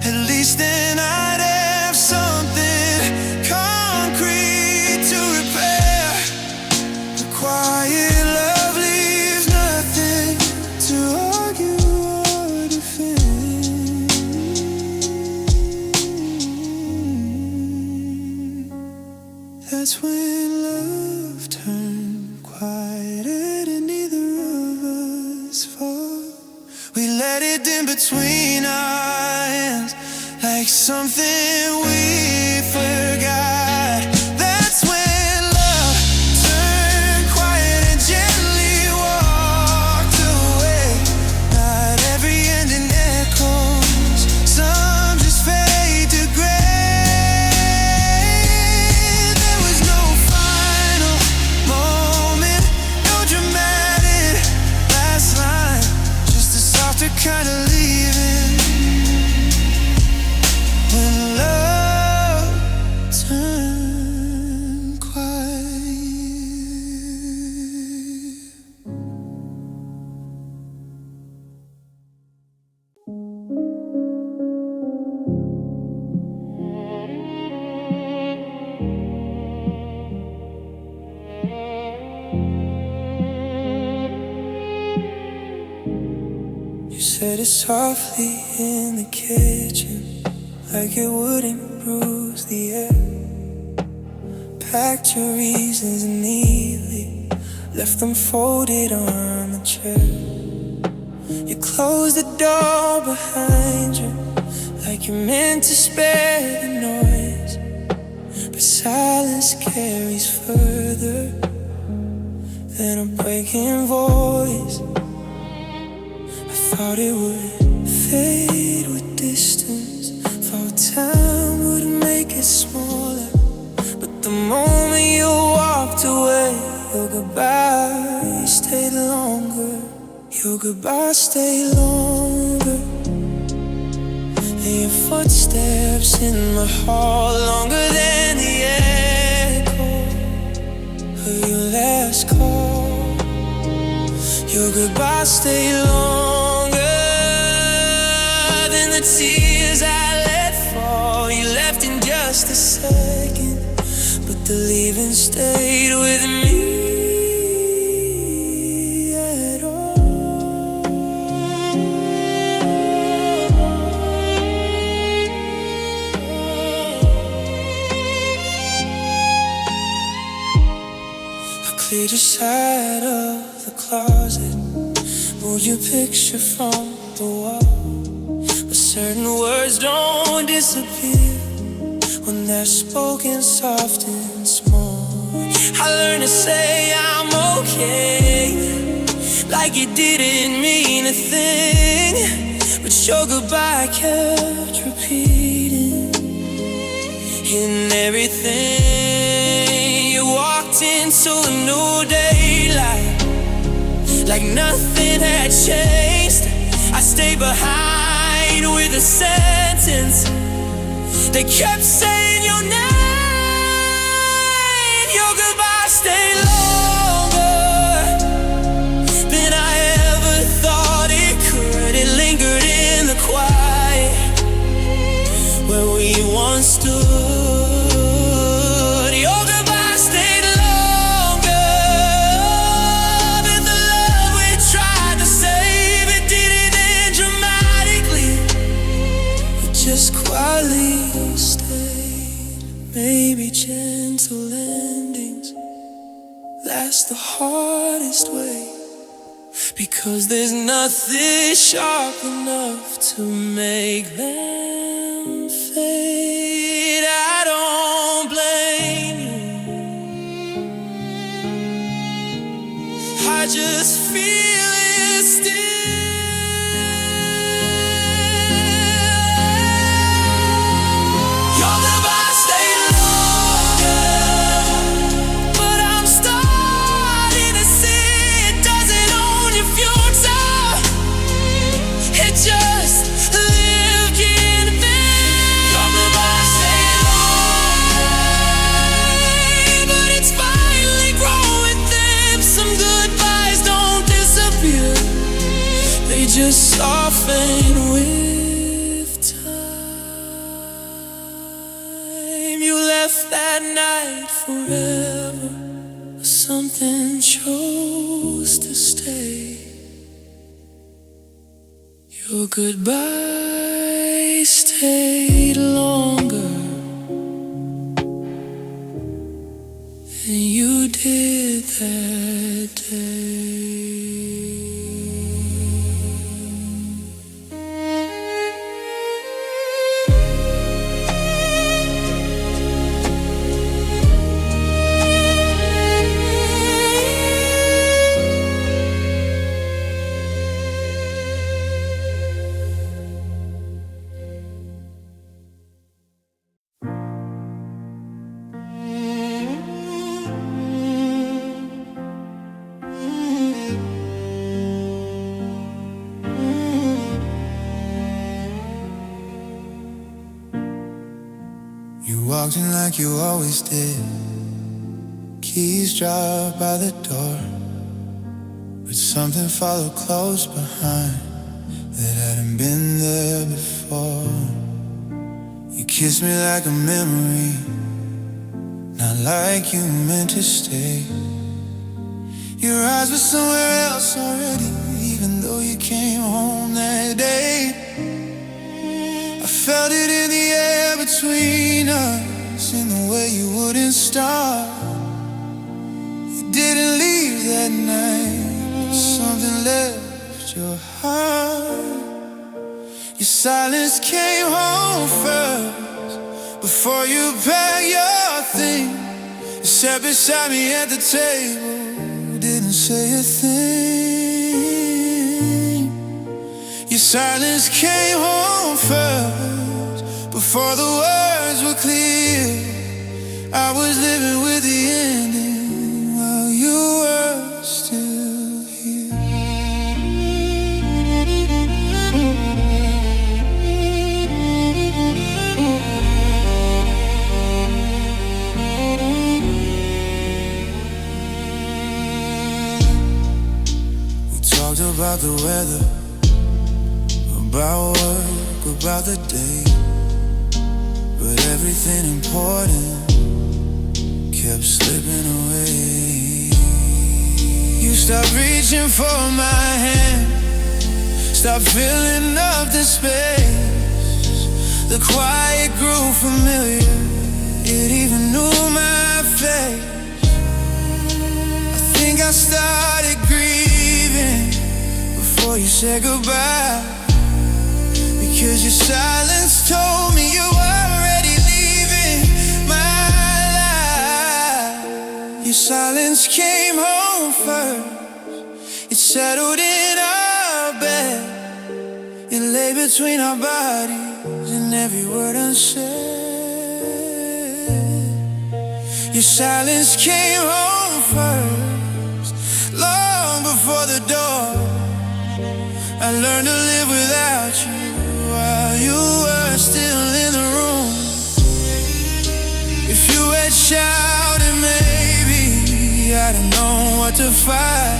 At least then I'd have something concrete to repair. The quiet love leaves nothing to argue or defend. That's when love turned quiet and neither of us fought. We let it in between our hands like something we forgot. That's when love turned quiet and gently walked away. Not every ending echoes, some just fade to gray. There was no final moment, no dramatic last line, just a softer kind of leaving. When love turned quiet. You said it softly in the kitchen, like it wouldn't bruise the air. Packed your reasons neatly, left them folded on the chair. You closed the door behind you, like you meant to spare the noise. But silence carries further than a breaking voice. I thought it would fade with distance, thought time would make it smaller. But the moment you walked away, your goodbye stayed longer. Your goodbye stayed longer. And your footsteps in the hall longer than the echo of your last call. Your goodbye stayed longer than the tears I let fall. You left in just a second, but the leaving stayed with me at all. I cleared your side of the closet, moved your picture from the wall. But certain words don't disappear when they're spoken soft and small. I learned to say I'm okay, like it didn't mean a thing. But your goodbye kept repeating in everything. You walked into a new daylight, like nothing had changed. I stayed behind with a sentence that kept saying your name. Your goodbye stayed longer the hardest way, because there's nothing sharp enough to make them fade. I don't blame you, I just feel it still. Just soften with time. You left that night forever, but something chose to stay. Your goodbye stayed longer than you did that day. You walked in like you always did, keys dropped by the door, but something followed close behind that hadn't been there before. You kissed me like a memory, not like you meant to stay. Your eyes were somewhere else already, even though you came home that day. I felt it in the air between us, in the way you wouldn't stop. You didn't leave that night, but something left your heart. Your silence came home first, before you packed your things. You sat beside me at the table, didn't say a thing. Your silence came home first, before the words were clear. I was living with the ending while you were still here. We talked about the weather, about work, about the day, but everything important kept slipping away. You stopped reaching for my hand, stopped filling up the space. The quiet grew familiar, it even knew my face. I think I started grieving before you said goodbye, because your silence told me you were already leaving my life. Your silence came home first, it settled in our bed. It lay between our bodies and every word unsaid. Your silence came home first, long before the door. I learned to live without you while you were still in the room. If you had shouted, maybe I'd have known what to fight.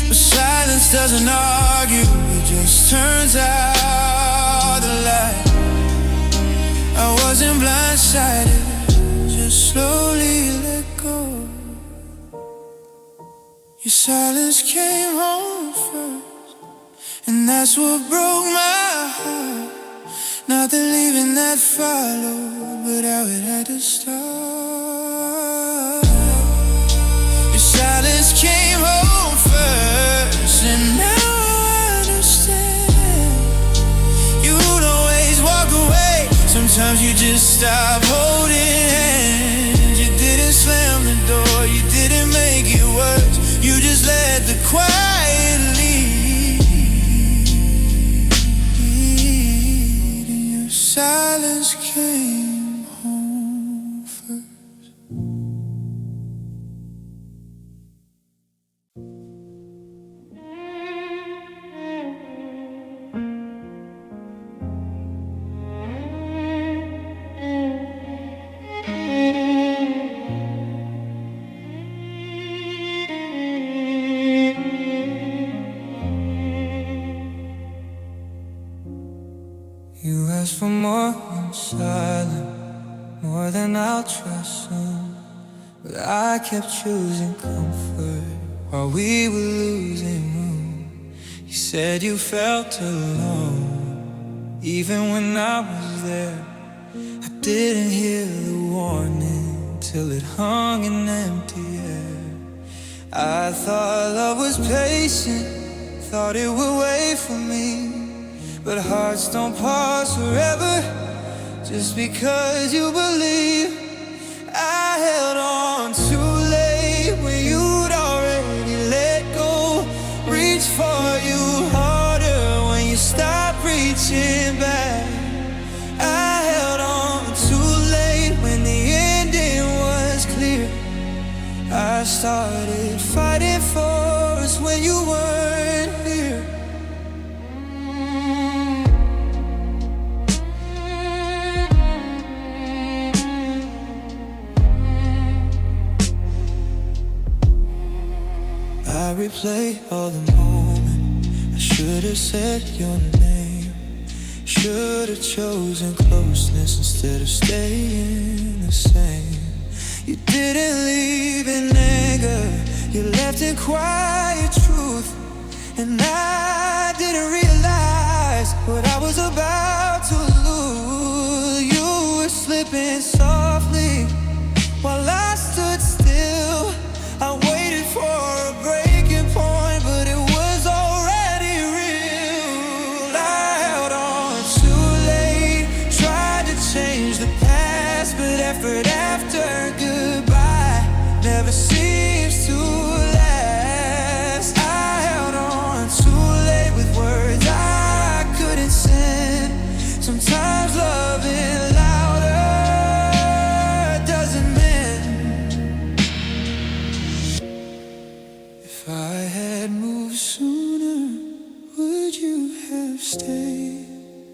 But silence doesn't argue, it just turns out the light. I wasn't blindsided, just slowly let go. Your silence came home first, and that's what broke my heart. Not the leaving that followed, but how it had to start. stop holding hands. You didn't slam the door, you didn't make it worse. You just let the quiet lead. And your silence came home first. You asked for more than silence, more than I'll trust soon. But I kept choosing comfort while we were losing room. You said you felt alone, even when I was there. I didn't hear the warning till it hung in empty air. I thought love was patient, thought it would wait for me. But hearts don't pause forever just because you believe. I held on too late when you'd already let go. Reach for you harder when you stopped reaching back. I held on too late when the ending was clear. I started fighting for us when you weren't here. I replay all the moments. I should have said your name. Should have chosen closeness instead of staying the same. You didn't leave in anger, you left in quiet truth. And I didn't realize what I was about to lose. You were slipping softly while I stood still. I waited for a breaking point, but it was already real. I held on too late, tried to change the past, but effort after goodbye never seems to last. I held on too late with words I couldn't send. Sometimes loving louder doesn't mend. If I had moved sooner, would you have stayed?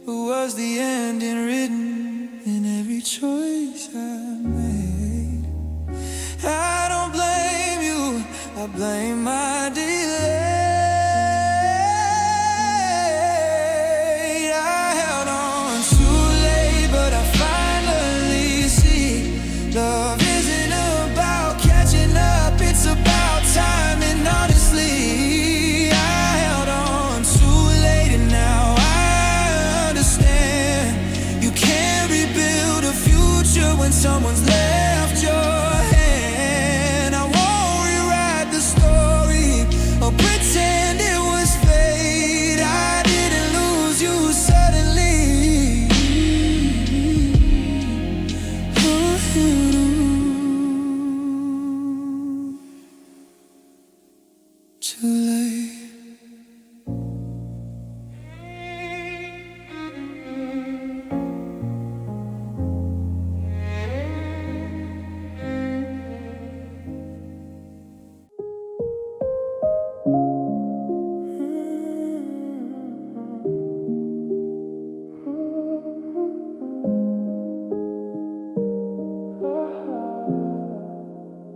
Or was the ending written in every choice I made? I don't blame you, I blame my delay. I held on too late, but I finally see love isn't about catching up, it's about time. And honestly, I held on too late, and now I understand. You can't rebuild a future when someone's left your hand. I won't rewrite the story or pretend it was fate. I didn't lose you suddenly. Too late.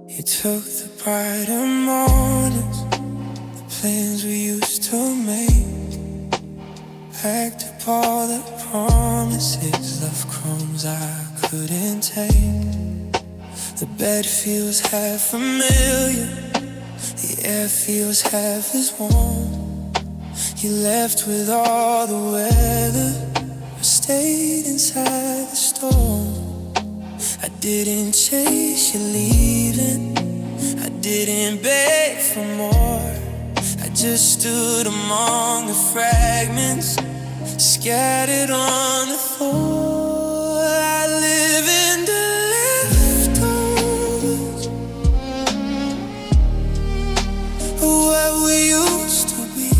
You took the brighter mornings, the plans we used to make, packed up all the promises, left crumbs I couldn't take. The bed feels half familiar, the air feels half as warm. You left with all the weather, I stayed inside the storm. I didn't chase you leaving, I didn't beg for more. I just stood among the fragments scattered on the floor. I live we used to be.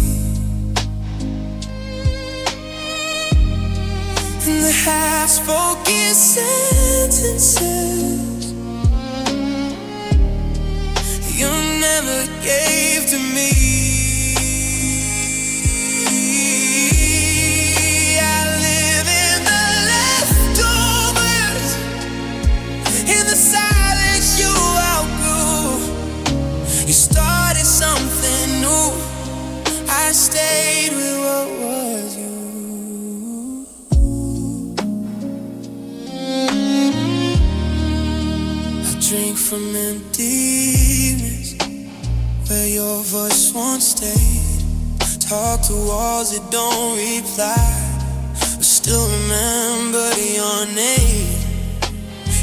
And the half-spoken sentences you never gave to me. I live in the leftovers, in the silence you outgrew. You started something new, I stayed with what was you. I drink from emptiness, where your voice won't stay. Talk to walls that don't reply, but still remember your name.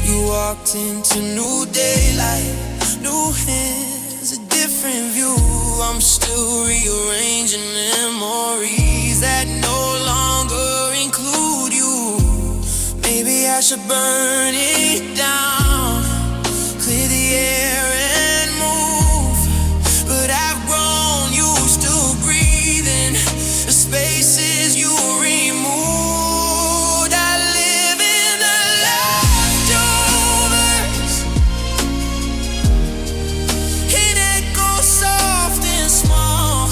You walked into new daylight, new hands, a different view. I'm still rearranging memories that no longer include you. Maybe I should burn it down, clear the air and move. But I've grown used to breathing the spaces you removed. I live in the leftovers, an echo soft and small,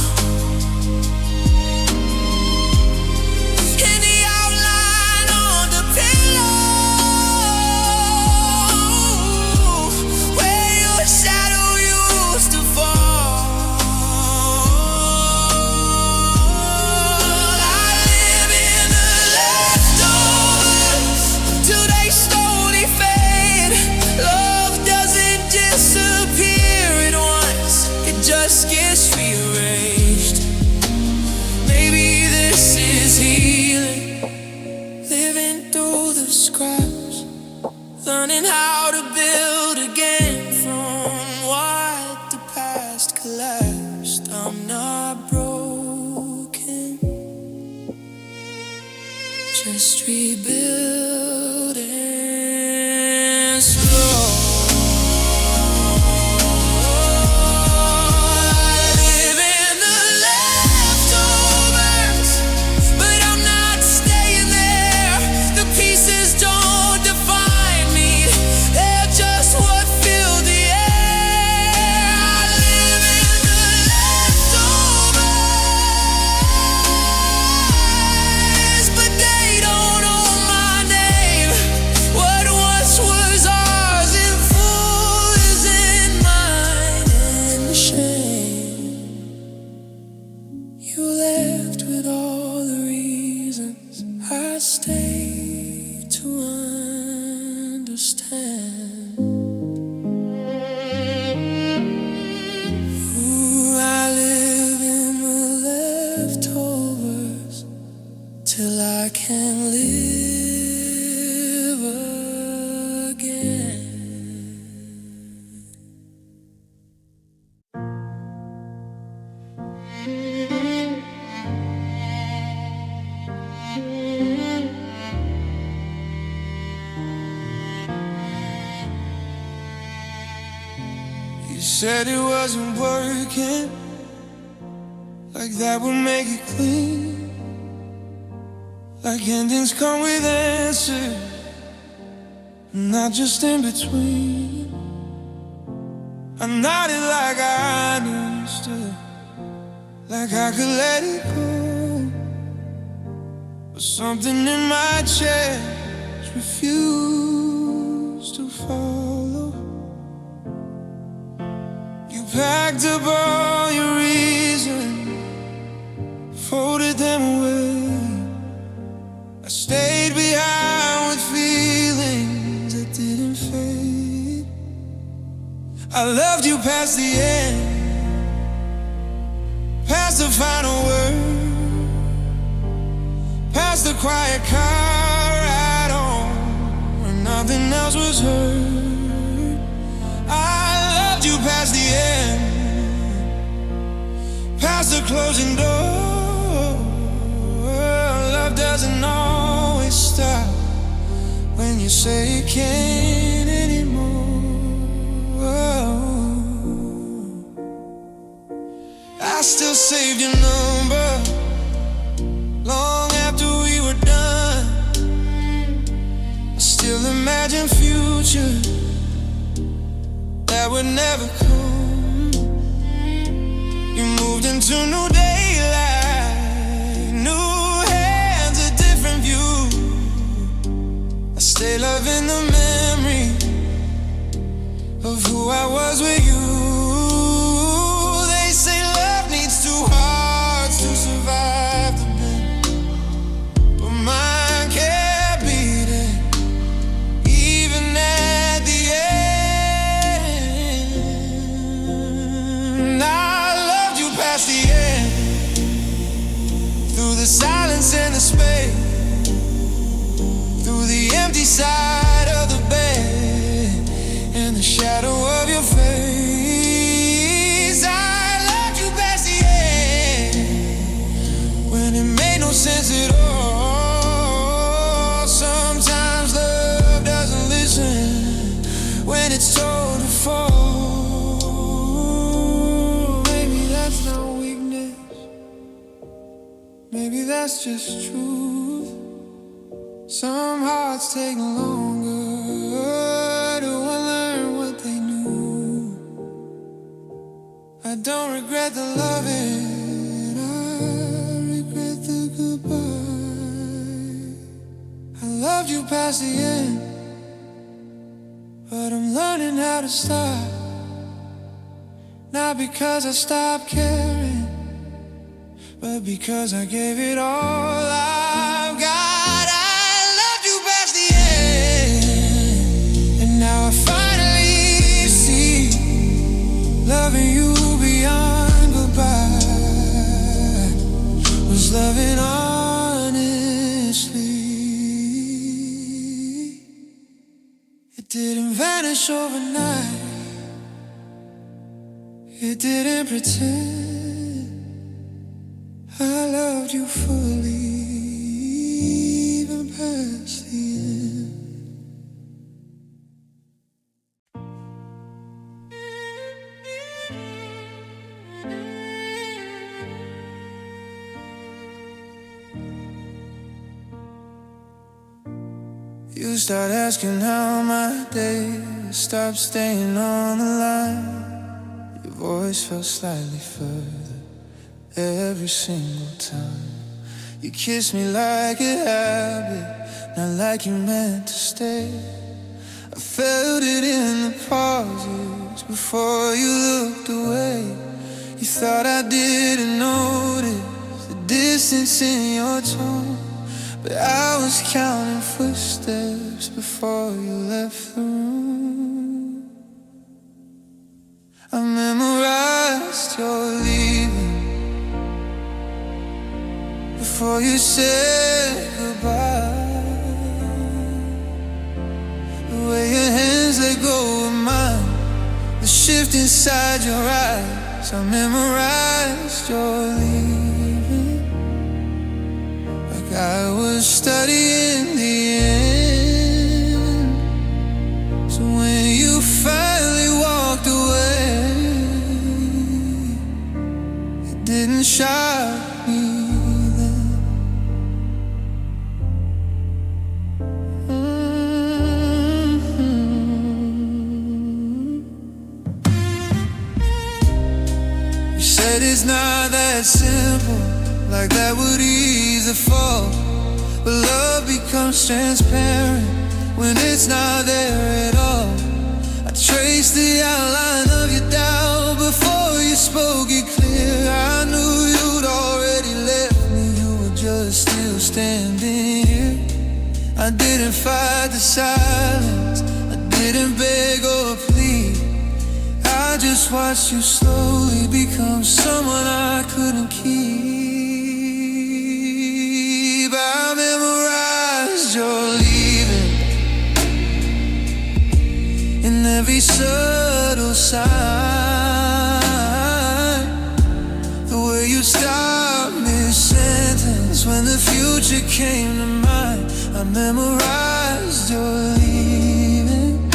in the outline on the pillow, where your shadow used to fall. I live in the leftovers till they slowly fade. Love doesn't disappear at once, it just gets rearranged. Maybe this is healing, living through the scraps, learning how to build again from what the past collapsed. I'm not broken, just rebuilding slow. I live in the leftovers, but I'm not staying there. The pieces don't define me, they're just what fill the air. I live in the leftovers, but they don't own my name. What once was ours in full isn't mine in shame. You left with all the reasons I stayed to understand. Ooh, I live in the leftovers till I can live again. You said it wasn't working, like that would make it clean. Like endings come with answers, not just in between. I nodded like I understood, like I could let it go. But something in my chest refused to follow. You packed up all your reasons, folded them away. I stayed behind with feelings that didn't fade. I loved you past the end, past the final word, past the quiet car ride on, when nothing else was heard. I loved you past the end, past the closing door. Love doesn't always stop when you say you can't anymore. I still saved your number long after we were done. I still imagine future that would never come. You moved into new daylight, new hands, a different view. I stay loving the memory of who I was with you. They say love needs two hearts to survive the pain, but mine can't beat it, even at the end. I loved you past the end, through the silence and the space, through the empty side of the bed and the shadow of your face. I loved you past the end, when it made no sense at all. Sometimes love doesn't listen when it's told to fall. Maybe that's not weakness, maybe that's just truth. Some hearts take longer to unlearn what they knew. I don't regret the loving, I regret the goodbye. I loved you past the end, but I'm learning how to stop. Not because I stopped caring, but because I gave it all I've got. Now I finally see loving you beyond goodbye was loving honestly. It didn't vanish overnight, it didn't pretend. I loved you fully, even past the end. You start asking how my day, stop staying on the line. Your voice felt slightly further every single time. You kissed me like a habit, not like you meant to stay. I felt it in the pauses before you looked away. You thought I didn't notice the distance in your tone, but I was counting footsteps before you left the room. I memorized your leaving before you said goodbye. The way your hands let go of mine, the shift inside your eyes. I memorized your leaving like I was studying the end. So when you finally walked away, it didn't shock me then. You said it's not that simple, like that would ease the fall. But love becomes transparent when it's not there at all. I traced the outline of your doubt before you spoke it clear. I knew you'd already left me, you were just still standing here. I didn't fight the silence, I didn't beg or plead. I just watched you slowly become someone I couldn't keep. I memorized your leaving in every subtle sign. The way you stopped mid-sentence when the future came to mind. I memorized your leaving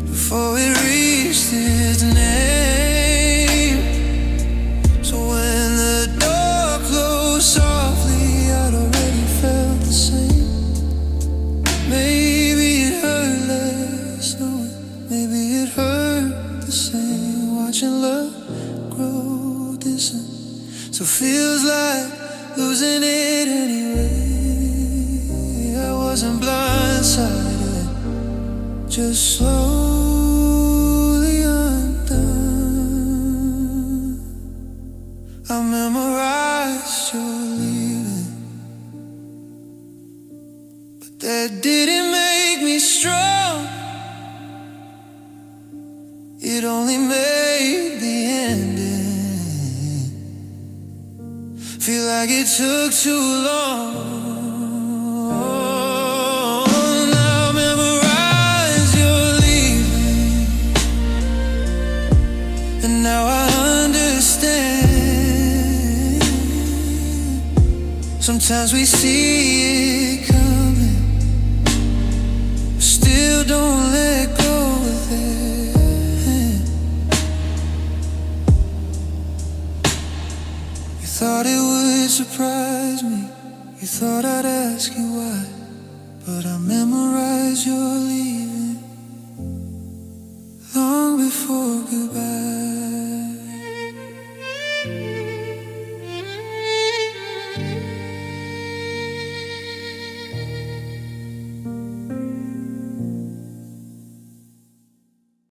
before it reached its name. grow distant. So feels like losing it anyway. I wasn't blindsided, just slowly undone. I memorized your leaving, but that didn't make me strong. It only made the ending feel like it took too long. Now I memorize your leaving, and now I understand. Sometimes we see it coming, but still don't let go of it. Thought it would surprise me, you thought I'd ask you why, but I memorized your leaving long before goodbye.